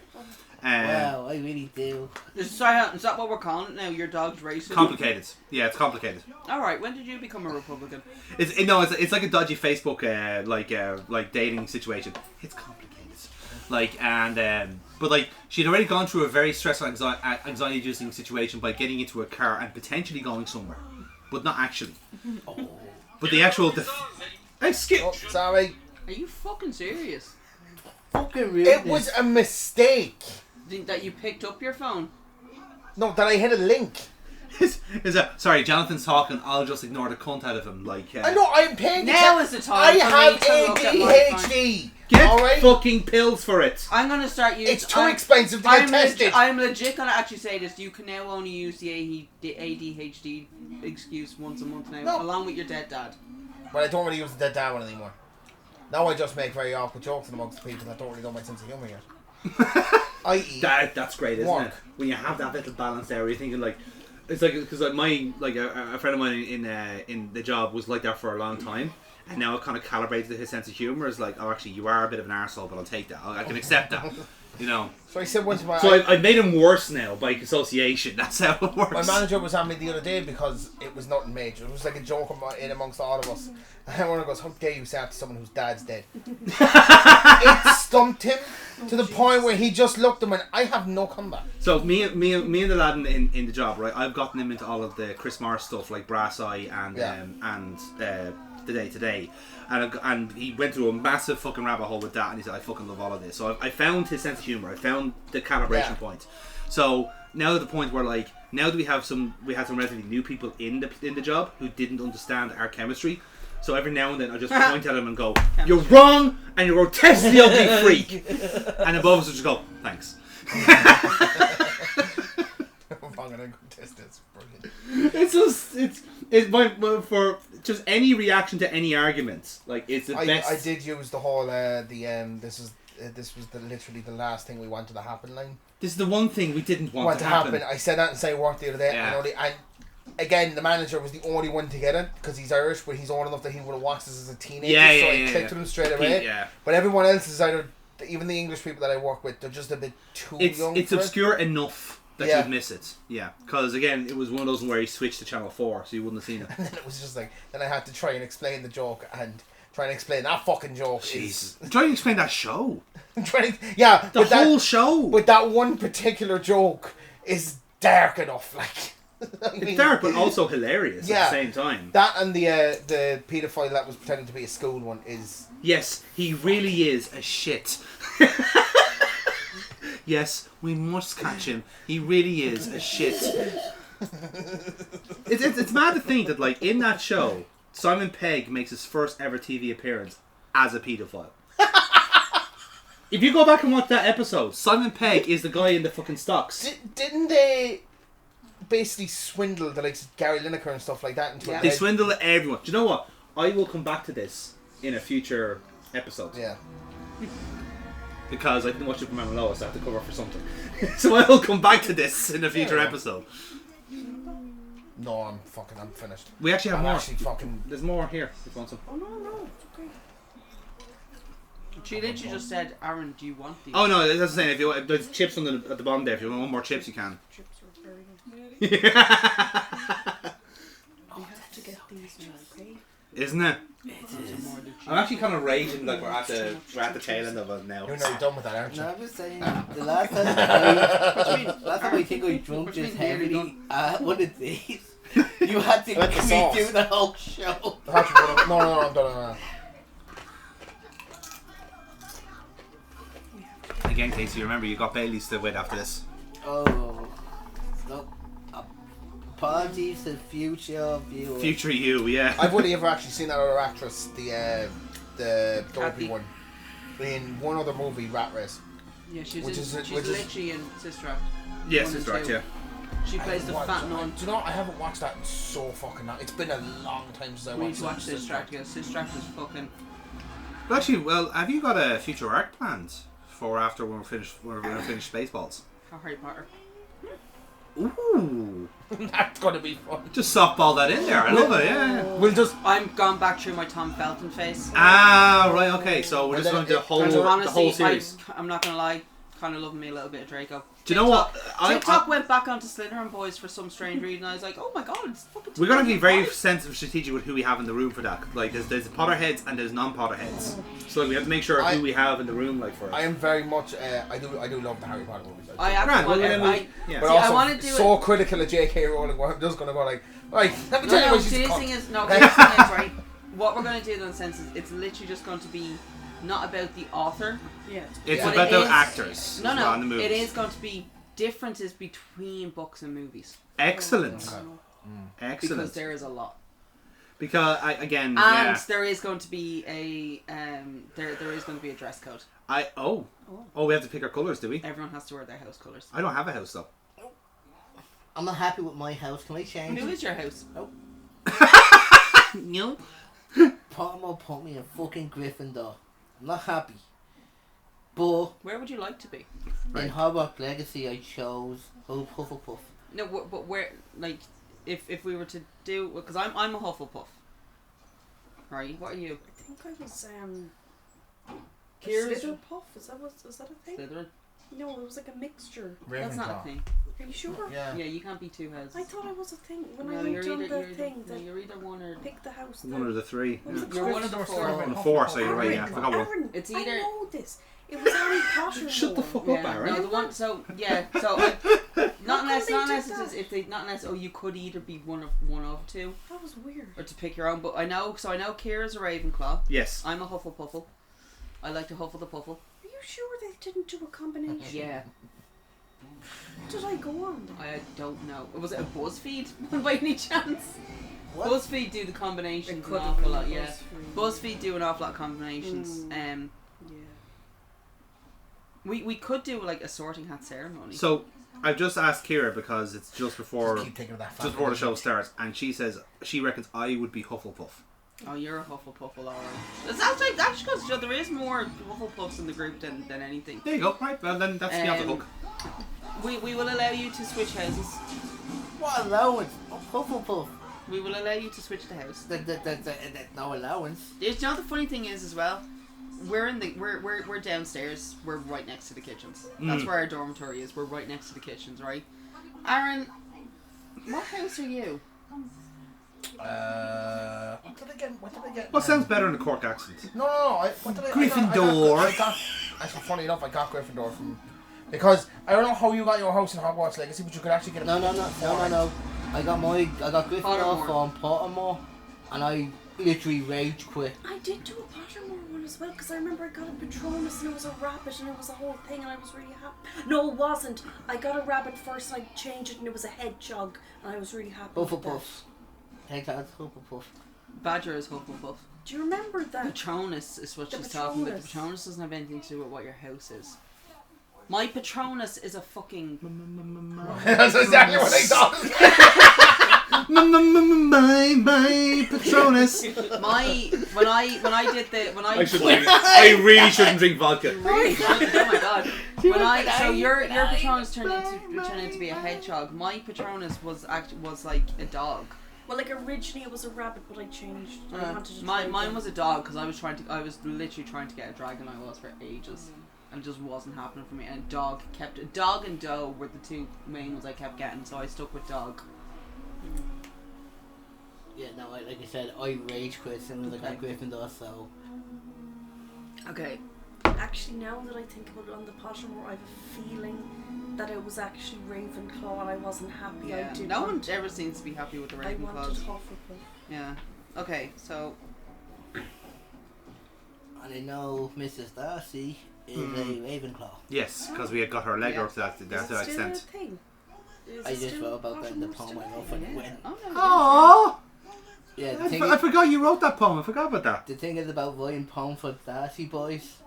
Wow, I really do.
Is that what we're calling it now? Your dog's racist?
Complicated. Yeah, it's complicated.
Alright, when did you become a Republican?
It's like a dodgy Facebook like dating situation. It's complicated. But she'd already gone through a very stressful anxiety-inducing situation by getting into a car and potentially going somewhere, but not actually.
Oh.
But the actual excuse.
Oh, sorry.
Are you fucking serious?
Fucking rude.
It was a mistake.
That you picked up your phone?
No, that I hit a link.
Sorry, Jonathan's talking. I'll just ignore the cunt out of him.
I know, I'm paying
Now is the time
I
for
have
me to look at my phone.
ADHD.
Get
alright?
fucking pills for it.
I'm gonna start using.
It's too expensive to get tested.
I'm legit gonna actually say this. You can now only use the ADHD excuse once a month now,
No.
along with your dead dad.
But I don't really use the dead dad one anymore. Now I just make very awkward jokes amongst people that don't really know my sense of humour yet. I.e.
That's great, isn't
work.
it? When you have that little balance there, where you're thinking it's because a friend of mine in the job was like that for a long time, and now it kind of calibrated to his sense of humour. Is like, oh, actually, you are a bit of an arsehole, but I'll take that. I can accept that. You know.
So I said once to my...
I've made him worse now by association. That's how it works.
My manager was on me the other day because it was nothing major. It was like a joke in amongst all of us. And one goes, how dare you say that to someone whose dad's dead? It stumped him to the point where he just looked at him and I have no comeback.
So me and the lad in the job, right? I've gotten him into all of the Chris Morris stuff like Brass Eye and the Day Today, and he went through a massive fucking rabbit hole with that, and he said I fucking love all of this. So I found his sense of humour. I found the calibration point. So now at the point where now that we had some relatively new people in the job who didn't understand our chemistry. So every now and then I just point at him and go, "You're wrong, and you're grotesquely ugly freak." And above us will just go, "Thanks."
Wrong and grotesque. That's brilliant.
It's for just any reaction to any arguments. Like it's the best.
I did use the whole this was literally the last thing we wanted to happen line.
This is the one thing we didn't want to happen.
I said that inside work the other day, and again, the manager was the only one to get it because he's Irish, but he's old enough that he would have watched this as a teenager. So I clicked with him straight away.
Yeah.
But everyone else is either, even the English people that I work with, they're just a bit too young.
It's
for
obscure enough that you'd miss it. Yeah, because again, it was one of those where he switched to Channel 4, so you wouldn't have seen it.
And then it was just then I had to try and explain the joke and try and explain that fucking joke.
Jesus, try and explain that show.
The
whole show.
But that one particular joke is dark enough,
it's dark, but also hilarious at the same time.
That and the paedophile that was pretending to be a school one is...
Yes, he really is a shit. Yes, we must catch him. He really is a shit. It's mad to think that, like, in that show, Simon Pegg makes his first ever TV appearance as a paedophile. If you go back and watch that episode, Simon Pegg is the guy in the fucking stocks.
Didn't they basically swindle the likes of Gary Lineker and stuff like that? Into
Yeah.
They swindle everyone. Do you know what? I will come back to this in a future episode.
Yeah.
Because I didn't watch Superman and Lois, so I have to cover for something. So I will come back to this in a future episode.
No, I'm finished.
We actually have
I'm
more.
actually fucking...
There's more here if you want some.
Oh no, it's okay.
She literally just said, Aaron, do you want these?
Oh no, that's what I'm saying. If there's chips at the bottom there, if you want more chips, you can.
Chips are very good.
Oh,
We have to get these now, okay?
Isn't it?
More than
I'm actually kind of raging like we're at the tail end of it now.
You're nearly done with that, aren't you?
No, I'm just saying, the last time I think I drunk just heavily one of these, you had to
Like the sauce.
redo the whole show.
Patrick, no, I'm done.
Again, Casey, remember you got Bailey's to wait after this.
Oh, no. Apologies to future viewers.
Future you, yeah.
I've only ever actually seen that other actress, the Dopey
Kathy.
one, in one other movie, Rat Race.
Yeah, she's
Which is-
literally in Sister Act.
Yes,
One
it's
and
right,
two.
yeah.
She plays the fat nun.
Do you know, I haven't watched that in so fucking long. It's been a long time since I
We need
watched
to watch
Sister
Sister Act. Yeah, Sister Act is fucking...
Well, actually, have you got a future arc planned for after when we're going to finish Spaceballs?
For Harry Potter.
Ooh.
That's gonna be fun.
Just softball that in there. I love it, yeah.
We'll just...
I'm gone back through my Tom Felton phase.
Ah, right, okay. So we're
And
just
then
going to the
it-
whole
Honestly,
series.
I'm not gonna lie, kind of loving me a little bit of Draco.
Do you know what?
TikTok went back onto Slytherin Boys for some strange reason. I was like, oh my god, it's fucking.
We're going to be very
2005.
sensitive and strategic with who we have in the room for that. Like, there's Potterheads and there's non-Potterheads. So like, we have to make sure who we have in the room, like, for us.
I am very much... I do love the Harry Potter movies.
I
Grand,
actually
well,
want
then we- yeah.
But
See, I
also
wanna do
so critical of J.K. Rowling, I'm just going to go like, right, let me tell you
No,
what she's
see,
a
the
cunt.
thing is, no, the thing is, right, what we're going to do in the sense is, it's literally just going to be not about the author.
Yeah.
It's
Yeah.
about
It
the
is-
actors.
No,
as well,
no,
in the movies.
it is going to be differences between books and movies.
Excellent.
Okay.
Excellent.
Because there is a lot.
Because again,
And
yeah.
there is going to be a there is going to be a dress code.
We have to pick our colours, do we?
Everyone has to wear their house colours.
I don't have a house though.
I'm not happy with my house. Can I change
Who
it?
is your house?
No.
Pottermore put me in fucking Gryffindor. I'm not happy. But
Where would you like to be?
Right.
in Hogwarts Legacy, I chose Hufflepuff.
No, but where, like, if we were to do, because I'm a Hufflepuff. Right, what are you?
I think I was
Kira's-
Slitherpuff. Is that a thing?
Slytherin?
No, it was like a mixture.
That's not a
Ravenclaw.
thing.
Are you sure?
Yeah.
Yeah, you can't be two houses.
I thought it was a thing when
No,
I
you're
went on
either,
the thing
no,
that
you're either one or...
picked the house.
One of the three.
What was
Yeah.
it
You're one of the
called?
four.
On the four, so you're right. Yeah, I forgot one.
Aaron,
It's
I
either-
know this. It was Harry Potter.
Shut the
one.
fuck up,
Yeah,
Aaron.
no, the one, so, yeah, so, not unless it says, if they, not unless, you could either be one of two,
That was weird.
or to pick your own, but I know Kira's a Ravenclaw,
Yes.
I'm a Hufflepuffle, I like to huffle the puffle.
Are you sure they didn't do a combination?
Yeah,
Did I go on? Then?
I don't know. Was it a BuzzFeed by any chance?
What?
BuzzFeed do the combinations
It
an
could have
awful
been
lot, yeah.
BuzzFeed.
BuzzFeed do an awful lot of combinations.
Yeah.
We could do like a sorting hat ceremony.
So I've just asked Kira because it's just before
Just keep thinking of that.
just before the show starts, and she says she reckons I would be Hufflepuff.
Oh, you're a Hufflepuffle, alright. That's actually because there is more Hufflepuffs in the group than anything.
There you go. Right. Well, then that's me off the hook.
We will allow you to switch houses.
What allowance? Hufflepuff.
We will allow you to switch the house.
There's no allowance.
You know the funny thing is as well, we're downstairs. We're right next to the kitchens. That's where our dormitory is. We're right next to the kitchens, right? Aaron, what house are you?
What did I get?
What sounds better in a Cork accent?
No. What did I
Gryffindor.
I got, actually, funny enough, I got Gryffindor from... Because I don't know how you got your house in Hogwarts Legacy, but you could actually get a...
No. I got Gryffindor
Pottermore.
from Pottermore, and I literally rage quit.
I did do a Pottermore one as well because I remember I got a Patronus and it was a rabbit and it was a whole thing and I was really happy. No, it wasn't. I got a rabbit first and I changed it and it was a hedgehog and I was really happy.
Hufflepuff. Hedgehog's Hufflepuff.
Badger is Hufflepuff.
Do you remember that?
Patronus is what
The
she's talking about. The
Patronus.
Patronus doesn't have anything to do with what your house is. My Patronus is a fucking...
That's exactly what I thought.
My Patronus. I really shouldn't drink vodka.
Oh my god. So your Patronus turned out to be a hedgehog. My Patronus was like a dog.
Well, like originally it was a rabbit, but I changed. I wanted to
Mine was a dog because I was literally trying to get a dragon. I was for ages, and it just wasn't happening for me. And dog and doe were the two main ones I kept getting, so I stuck with dog.
Yeah, no, like I said, I rage quit as soon as I got Gryffindor, so...
Okay.
Actually, now that I think about it on the Pottermore, I have a feeling that it was actually Ravenclaw and I wasn't happy.
Yeah. No one ever seems to be happy with the
I wanted
Ravenclaws.
Hufflepuff.
Yeah. Okay, so
And I know Mrs. Darcy is a Ravenclaw.
Yes, because we had got her leg up to that
Is it still
extent.
a thing? Is
I
it
just
still
wrote about that in the
Pottermore
poem
still
I
a
wrote for
thing?
the win.
Aww!
Yeah, the
I forgot you wrote that poem. I forgot about that.
the thing is about writing poem for Darcy boys,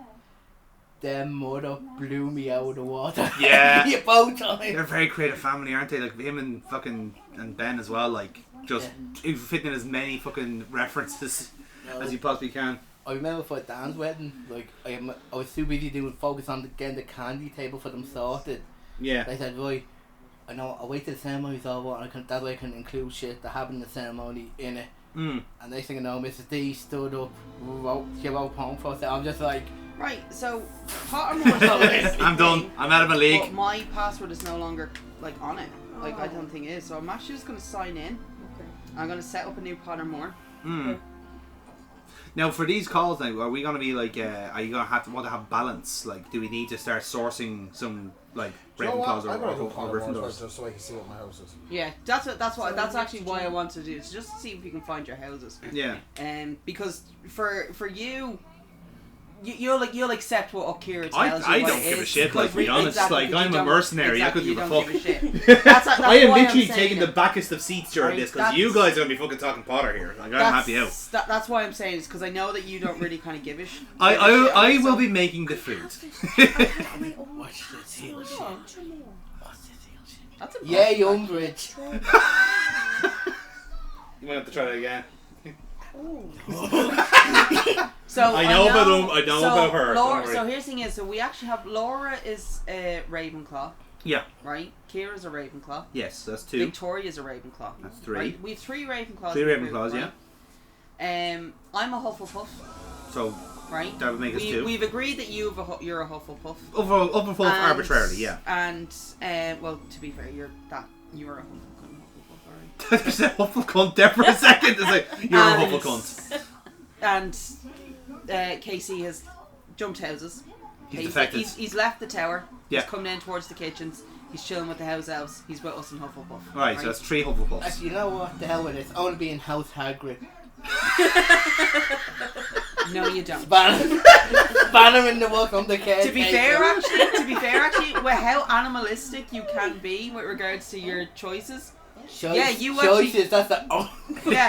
their mother blew me out of the water.
Yeah.
Both times.
They're a very creative family, aren't they? Like him and fucking and Ben as well. Like just fitting in as many fucking references as you possibly can.
I remember for Dan's wedding, like I was too busy doing focus on getting the candy table for them sorted.
Yeah.
I said, right, I know I'll wait till the ceremony's over and that way I can include shit that happened in the ceremony in it.
Mm.
And next thing I know, Mrs. D stood up, she wrote poem for us. I'm just like,
right, so Pottermore.
I'm done. I'm out of my league.
But my password is no longer like on it. Like I don't think it is. So I'm actually just gonna sign in.
Okay.
I'm gonna set up a new Pottermore.
Mm. Now for these calls now, are we gonna be like are you gonna want to have balance? Like do we need to start sourcing some like Ravenclaws
I'm gonna do
or
Pottermore
Gryffindors?
just so I can see what my house is.
Yeah, that's actually why I want to do it. Is just to see if we can find your houses.
Yeah.
Because for you'll accept what Kira tells you.
I
what
don't
it
give a
is,
shit, like, to be honest.
exactly,
Like,
you
I'm a
don't-
mercenary, I couldn't
exactly,
give a
you don't
fuck.
give a shit. That's
I am
why I'm
literally
saying
taking
it.
the backest of seats during
Right,
this because you guys are going to be fucking talking Potter here. Like, I'm happy out.
That's why I'm saying it's because I know that you don't really kind of give a shit.
I will be making the food.
watch this heel shit. Watch this heel shit.
That's a
Yeah, Umbridge.
You might have to try that again.
So
I know about her, don't
Laura,
worry.
so here's the thing is, so we actually have Laura is a Ravenclaw,
Yeah.
right? Kira's a Ravenclaw.
Yes, that's 2.
Victoria's a Ravenclaw.
That's 3.
Right? We have 3 Ravenclaws.
3
in the
Ravenclaws,
group,
yeah.
right? I'm a Hufflepuff,
So
right?
that would make us 2.
We've agreed that you're a Hufflepuff.
Hufflepuff arbitrarily, yeah.
And well, to be fair, you're a Hufflepuff.
I just said Huffle cunt there for a second. It's like, you're a Huffle cunt.
And Casey has jumped houses.
He's defected.
He's left the tower.
Yeah.
He's come down towards the kitchens. He's chilling with the house elves. He's with us in Hufflepuff.
Right, so that's 3 Hufflepuffs.
Actually, you know what? The hell with it. I want to be in House Hagrid.
No, you don't.
Ban him in the walk on the cage.
To be fair, actually, with how animalistic you can be with regards to your choices. Yeah, you actually-
choices. That's the
Yeah,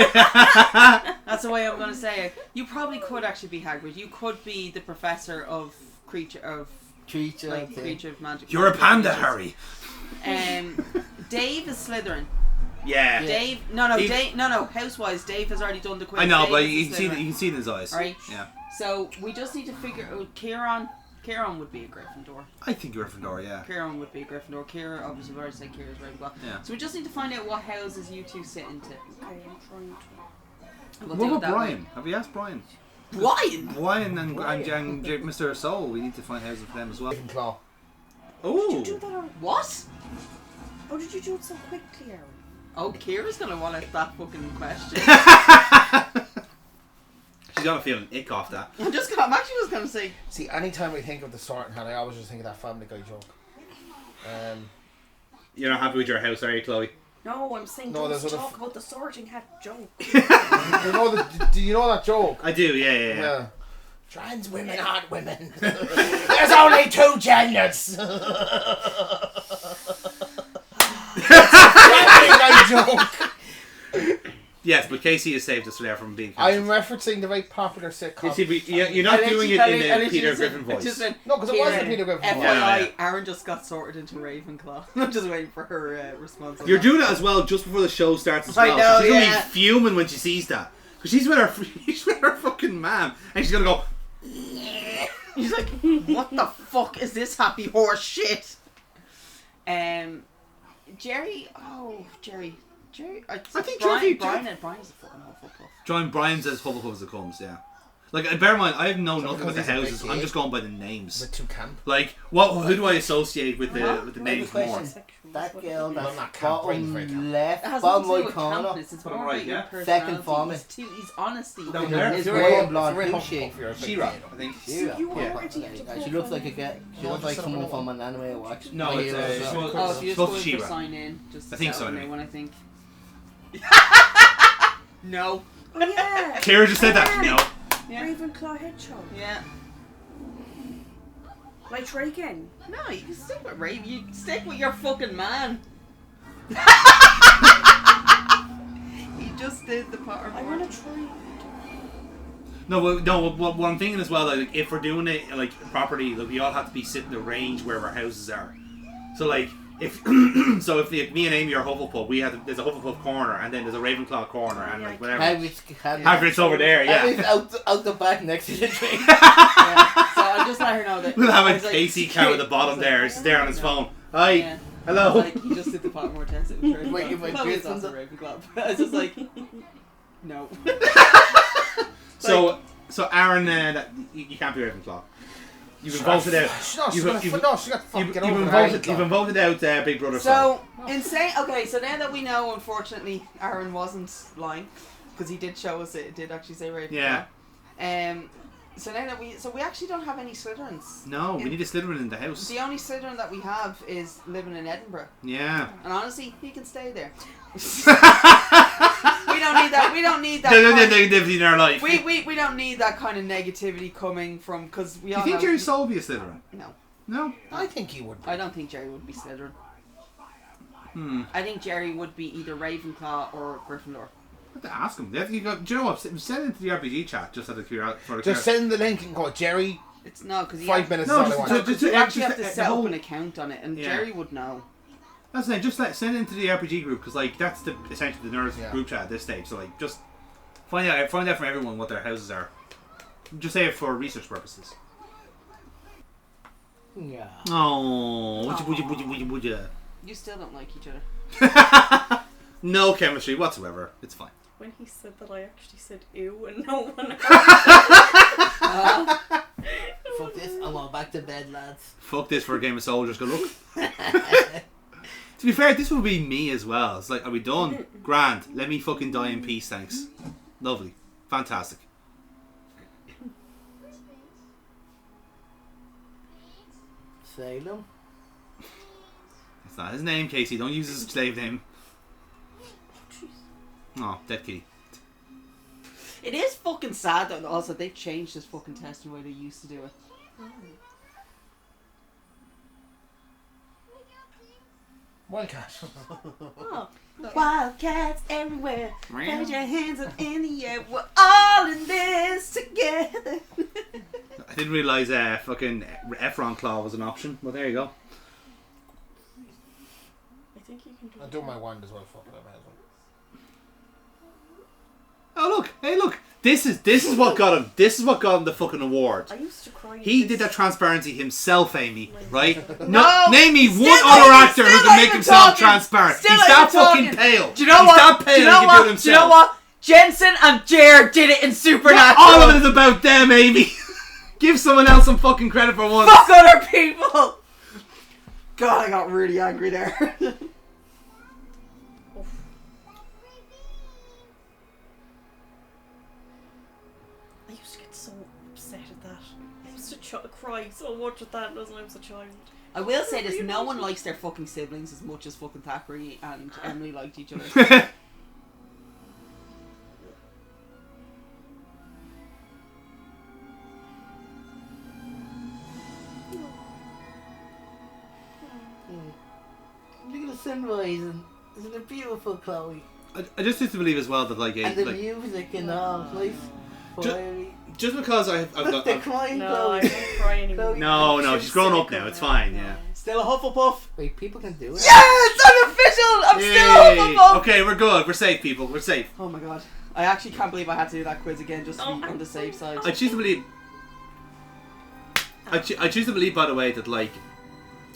that's the way I'm gonna say it. You probably could actually be Hagrid. You could be the professor of creature of magic.
You're a panda,
creatures.
Harry.
Dave is Slytherin.
Yeah.
Dave, housewise, Dave has already done the quiz.
I know,
Dave
but
is
you can
Slytherin.
see it in his eyes.
Right.
Yeah.
So we just need to figure out. Kieran would be a Gryffindor.
I think Gryffindor, yeah.
Kieran would be a Gryffindor. Kira, obviously, we've already said Kira's Ravenclaw.
Yeah.
So we just need to find out what houses you two sit into.
Okay, I'm trying to.
We'll
What
do it
about
that
Brian?
way.
Have you asked Brian?
Brian?
Brian and Mr. Soul, we need to find houses for them as well.
Ravenclaw.
Did you do
Oh!
that already?
What?
How did you do it so quickly, Aaron?
Oh, Kira's gonna want that fucking question.
She's gonna feel an ick off that.
I'm actually just gonna say.
See, anytime I think of the Sorting Hat, I always just think of that Family Guy joke.
You're not happy with your house, are you, Chloe?
No, I'm saying
No,
don't
there's other
talk about the sorting hat joke.
Do you know that joke?
I do, yeah.
Trans women aren't women. There's only 2 genders. That's a joke.
Yes, but Casey has saved us there from being
I'm
cancelled.
referencing the very popular sitcom.
You're not doing it in the Peter Griffin voice.
No, because it wasn't Peter Griffin.
FYI,
Yeah.
Aaron just got sorted into Ravenclaw. I'm just waiting for her response.
You're doing it as well just before the show starts as
I
well.
know,
So she's gonna
yeah.
be fuming when she sees that. Because she's with her fucking mom. And she's gonna go,
He's like, what the fuck is this happy horse shit? Jerry. I
think
Brian's a fucking Hufflepuff.
Join Brian's as Hufflepuff as it comes, yeah. Like, bear in mind, I have known nothing about the
because he's a
houses.
big
I'm
gay.
just going by the names.
With 2 camp.
Like, who do I associate with the names more?
Question. That girl
I'm
that's
not camp, Brian's very
bottom
camp.
It
left,
has
bottom
nothing to do
right
with
corner.
campness, it's
Bottom
more
right,
about your
yeah.
personality.
Second for me.
He's honesty.
Down there.
It's
You're
red
a
and blonde.
very
Who's she?
Hufflepuff, you're a big
She-Ra,
gay,
I think.
She-Ra.
You
Yeah.
already have to
She looks like a get. She
No,
looks like
just
someone
have a
from an anime I watched.
No,
My
it's
Hero
she's
as
supposed-
well.
Oh, so you're
supposed to
supposed to
She-Ra.
sign in. Just
I think
set
so,
up a
anyway.
new one, I think. No.
Oh yeah.
Kira just said that. No.
Yeah.
Ravenclaw hedgehog.
Yeah.
Like try again.
No, you can stick with Rave. You stick with your fucking man. He just did the Potter.
I wanna try.
No, what I'm thinking as well, like, if we're doing it, like, properly, like, we all have to be sitting the range where our houses are. So, like, if me and Amy are Hufflepuff, there's a Hufflepuff corner, and then there's a Ravenclaw corner, and, like, whatever. Hagrid's over there, yeah.
Hagrid's out the back next to the tree.
Yeah. So I'll just let her know that.
We'll have
I
a
was like,
Casey car at the bottom there. He's there on his phone. Hi.
Yeah.
Hello.
Like, he just did the Pottermore test. It was Ravenclaw.
Wait, if I
Chloe
did
is also
something-
Ravenclaw. I was just like, no.
So Aaron, you can't be Ravenclaw. You've been voted out.
She got fucking
You've been voted out, Big Brother.
So, insane. Okay, so now that we know, unfortunately, Aaron wasn't lying, because he did show us it did actually say Ravenclaw.
Yeah.
So now that we actually don't have any Slytherins.
No, we need a Slytherin in the house.
The only Slytherin that we have is living in Edinburgh.
Yeah.
And honestly, he can stay there. We don't need that. We don't need that.
Negativity in our life.
We don't need that kind of negativity coming from, because we
Do
all
you think
know-
Jerry Soul will be a Slytherin?
No,
No.
I think he would.
I don't think Jerry would be Slytherin.
Hmm.
I think Jerry would be either Ravenclaw or Gryffindor.
I have to ask him. Do you know what? Send it into the RPG chat just out of curiosity.
Just send the link and go, Jerry.
It's no, because
5 minutes is
No,
all I
just-
want.
just-
you actually have to
the
set
whole-
up an account on it, and
Yeah.
Jerry would know.
That's it. Just send it into the RPG group, because like that's essentially the nerds
Yeah.
group chat at this stage. So like just find out from everyone what their houses are. Just say it for research purposes.
Yeah.
Oh, would you?
You still don't like each other.
No chemistry whatsoever. It's fine.
When he said that, I actually said ew, and no one heard.
Fuck this, I'm going back to bed, lads.
Fuck this for a game of soldiers. Good luck. To be fair, this will be me as well. It's like, are we done? Grand. Let me fucking die in peace, thanks. Lovely. Fantastic.
Salem.
It's not his name, Casey. Don't use his slave name. Oh, dead kitty.
It is fucking sad though. Also, they've changed this fucking test the way they used to do it.
Wildcat.
Oh,
Wildcats everywhere. Raise your hands up in the air. We're all in this together.
I didn't realise fucking Efron Claw was an option. Well, there you go.
I think you can do
I'll
it.
do my wand as well. Fuck it, I might as well.
Oh look! Hey look! This is what got him. This is what got him the fucking award.
I used to cry.
He
at
did
this.
that transparency himself, Amy. Right?
No!
Name me
Still
one
not
other
even-
actor who
still
can
not
make
even
himself
talking.
transparent.
Still
He's
not
that
even
fucking
talking.
pale.
Do you know
He's
what?
that pale.
Do you know
he can do it
what? Do you
himself.
know what? Jensen and Jer did it in Supernatural.
All of it is about them, Amy. Give someone else some fucking credit for once.
Fuck other people. God, I got really angry there.
I used to get so upset at that. I used to cry so much at that when I was a child.
I will say this: no one likes their fucking siblings as much as fucking Thackeray and Emily liked each other.
Look at the sunrise, and isn't it beautiful, Chloe?
I just used to believe as well that like,
And the
like
music and all, nice, fiery.
just because I've
Look,
got
they're crying,
No,
Chloe.
I won't cry anymore.
no, she's grown up now. It's fine. Yeah.
Still a Hufflepuff.
Wait, people can do it.
Yes, I'm official. I'm still a
Yay!
Hufflepuff.
Okay, we're good. We're safe, people. We're safe.
Oh my god. I actually can't believe I had to do that quiz again just to be on the safe side.
I choose to believe. I choose to believe, by the way, that like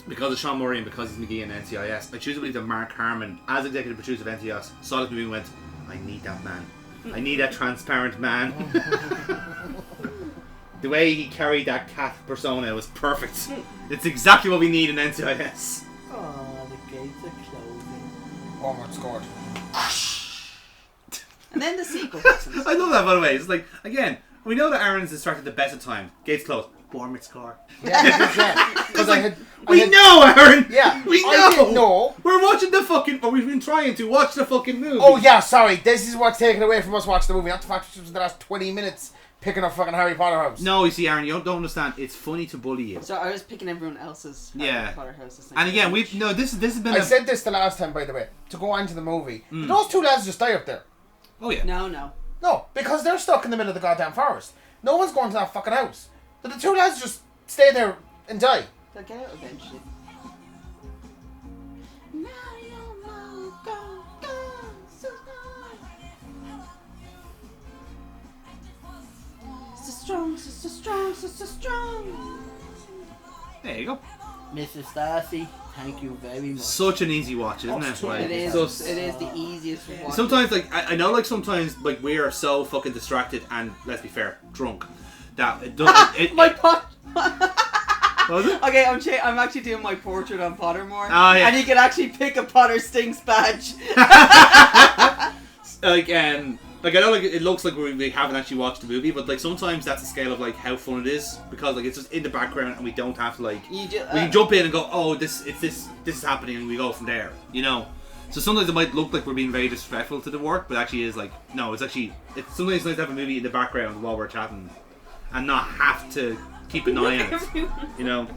because of Sean Murray and because he's McGee and NCIS, I choose to believe that Mark Harmon, as executive producer of NCIS, saw this movie and went, "I need that man. I need that transparent man." The way he carried that cat persona was perfect. It's exactly what we need in NCIS.
Oh, the gates are closing.
Walmart scored.
And then the sequel happens.
I love that, by the way. It's like, again, we know that Aaron's has started the best of time. Gates closed. Bournemouth score.
Yeah, because I had.
We know, Aaron!
Yeah,
We know!
I didn't know.
We're watching the fucking... Or we've been trying to watch the fucking movie.
Oh yeah, sorry. This is what's taken away from us watching the movie. Not the fact that it was the last 20 minutes picking up fucking Harry Potter house.
No, you see, Aaron, you don't understand. It's funny to bully you.
So I was picking everyone else's
Yeah.
Harry Potter houses.
And again, this has been
I said this the last time, by the way, to go on to the movie.
Mm.
Those two lads just die up there.
Oh, yeah.
No.
No, because they're stuck in the middle of the goddamn forest. No one's going to that fucking house. So the two lads just stay there and die.
They'll get out eventually. So strong.
There you go.
Mrs. Darcy, thank you very much.
Such an easy watch, isn't it? Like,
It is.
so-
It is the easiest one.
Sometimes, like, I know, like, sometimes, like, we are so fucking distracted and, let's be fair, drunk, that it doesn't...
My pot.
What was it?
Okay, I'm actually doing my portrait on Pottermore.
Oh, yeah.
And you can actually pick a Potter Stinks badge.
Like, I know, like, it looks like we haven't actually watched the movie, but, like, sometimes that's the scale of, like, how fun it is, because, like, it's just in the background and we don't have to, like...
You
we can jump in and go, oh, this is happening, and we go from there, you know? So sometimes it might look like we're being very disrespectful to the work, but actually is like, no, it's sometimes nice to have a movie in the background while we're chatting and not have to keep an eye on it, you know?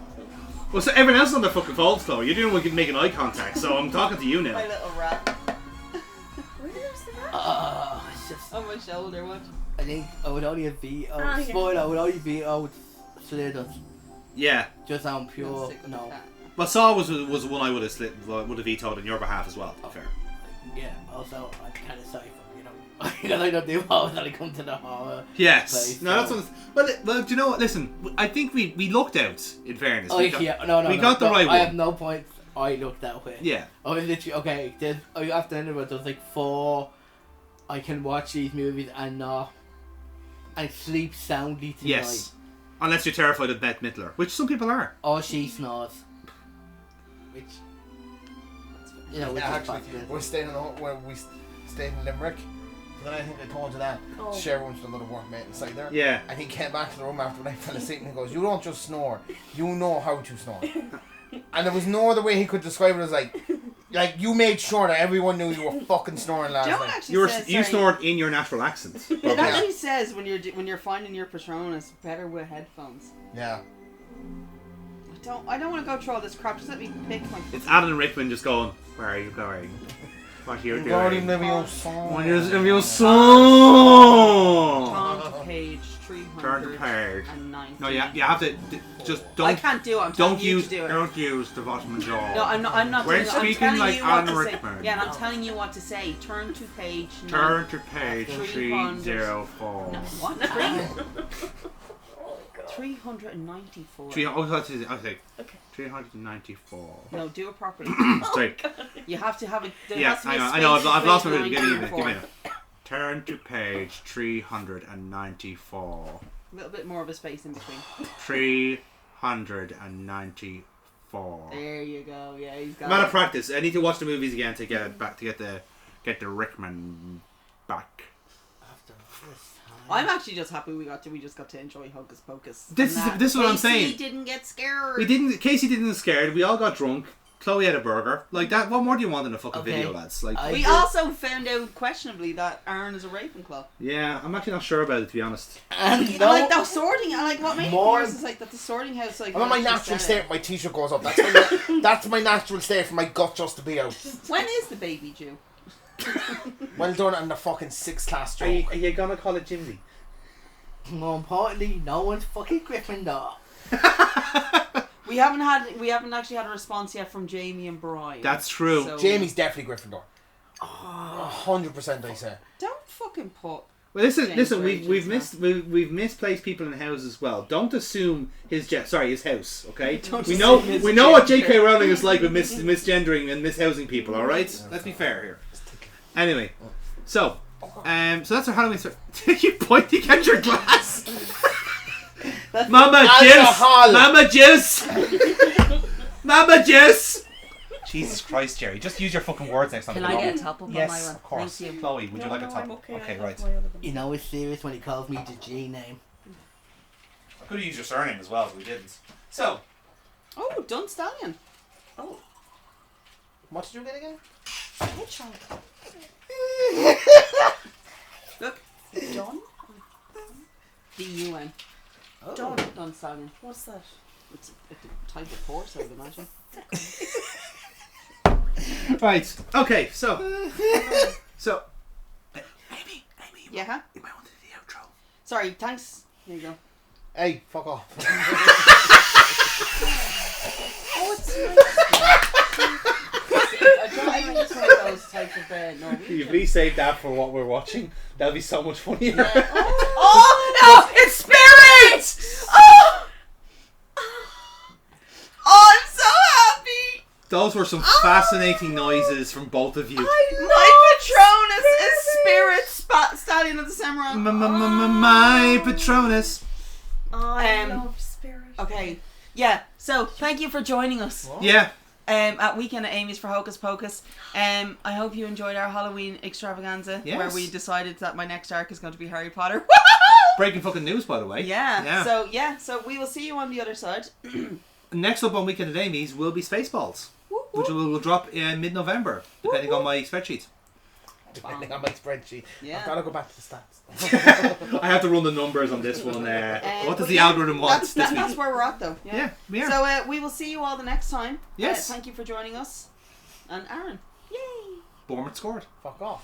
Well, so everyone else is on their fucking phones, Chloe. You're doing what making eye contact, so I'm talking to you now.
My little rat
Where's the
It's just,
on my shoulder. What?
I think I would only have beat out,
Ah, yeah.
spoiler, I would only beat out Slithers.
Yeah.
Just on
I'm
pure,
sick of
no.
that.
Well, Saw was one I would have vetoed on your behalf as well, to be fair.
Yeah, also, I'm kind of sorry for, you know, because I don't do horror when I come to the horror.
Yes.
Place,
No, that's
so-
what... Well, do you know what? Listen, I think we looked out, in fairness.
Oh,
We got-
yeah, no,
we got the right
I
one.
have no point. I looked that way.
Yeah.
I was literally, okay, after the end of it, there's like 4, I can watch these movies and sleep soundly tonight.
Yes. Unless you're terrified of Bette Midler, which some people are.
Or she snores. Which, you know, which
Yeah,
is
actually,
possible.
we stayed in Limerick. Then I think I told you that.
Oh.
Sharon's another workmate inside there.
Yeah.
And he came back to the room after when I fell asleep and he goes, "You don't just snore, you know how to snore." And there was no other way he could describe it as like you made sure that everyone knew you were fucking snoring last
Do you know what
night.
actually says?
You
sorry,
snored in your natural accent.
It actually says when you're finding your Patronus, better with headphones.
Yeah.
I don't want to go through all this crap. Just let me pick my.
It's Alan and Rickman just going, "Where are you going? What are you
Guardian
doing?
Leviosa.
When you're in your song."
Turn to page 300.
Turn to page.
And 90.
No, you have to just
I
don't
can't do it. I'm telling
don't
you
use
to do it.
don't use the bottom jaw.
No, I'm not.
We're
doing it. I'm
speaking
telling
like
you what
Alan
to say.
Rickman.
Yeah, and I'm telling you what to say. Turn to page.
Turn to page
300.
304.
No, what? 394.
Okay.
394.
No, do it properly.
Sorry.
You have to have it. There
Yeah,
has to be
hang
a
on. I know.
space
I've lost my
between
rhythm. Give me a
90
minute.
and
Give me a minute. Turn to page 394.
A little bit more of a space in between.
394.
There you go. Yeah, he's got
I'm out of
it.
practice. I need to watch the movies again to get it back to get the Rickman back.
After all this time.
I'm actually just happy we just got to enjoy Hocus Pocus.
This is what I'm saying.
Casey didn't get scared.
Casey didn't get scared. We all got drunk. Chloe had a burger. Like that. What more do you want in a fucking video, lads? Like
We also found out questionably that Aaron is a Ravenclaw.
yeah, I'm actually not sure about it, to be honest.
And like the sorting, like what made me worse is like that the sorting house like.
I'm in my natural state. My t-shirt goes up. That's my natural state for my gut just to be out.
When is the baby due?
Well done on the fucking 6th class joke.
Are you gonna call it Jimmy?
More importantly, no one's fucking Gryffindor.
We haven't actually had a response yet from Jamie and Brian.
That's true.
So
Jamie's definitely Gryffindor. 100% I say.
don't fucking put.
Well, listen.
James
We've misplaced people in the house as well. Don't assume his house. Okay,
Don't
we
assume
know what
misgender.
J.K. Rowling is like with misgendering and mishousing people. All right, let's be fair here. Anyway, so that's our Halloween story. You pointing at your glass. Mama juice. Mama juice. Jesus Christ, Jerry! Just use your fucking words next time.
Can I get a top up on my one?
Yes, of course.
Thank you.
Chloe, would you like a top?
I'm okay.
Okay,
I
right.
have my other one.
You know it's serious when he calls me the G name.
I could have used your surname as well, but we didn't. So,
Oh, Dun Stallion.
Oh,
What did you get again?
hedgehog.
Look, Dun. D-U-N.
Oh.
Dun Stallion.
What's that?
It's a type of horse, I would imagine.
right. Okay. So, Amy,
Yeah.
you might want to do the outro.
Sorry. Thanks. Here you go.
Hey, fuck off.
Oh, it's nice.
I don't like those type of Norwegian.
If we save that for what we're watching, that'll be so much funnier.
Oh no! It's spirits! Oh, I'm so happy.
Those were some fascinating noises from both of you.
My Patronus is spirit stallion of the samurai.
My Patronus.
I love spirit.
Okay. Yeah. So thank you for joining us.
Yeah.
At Weekend at Amy's for Hocus Pocus. I hope you enjoyed our Halloween extravaganza where we decided that my next arc is going to be Harry Potter.
Breaking fucking news, by the way.
Yeah. So we will see you on the other side.
Next up on Weekend at Amy's will be Spaceballs, which will drop in mid-November, depending on my spreadsheet.
Depending on my spreadsheet.
Yeah.
I've got to go back to the stats.
I have to run the numbers on this one. What does the algorithm want this week?
That's where we're at, though.
Yeah, we are.
So we will see you all the next time.
Yes.
Thank you for joining us. And Aaron. Yay.
Bournemouth scored.
Fuck off.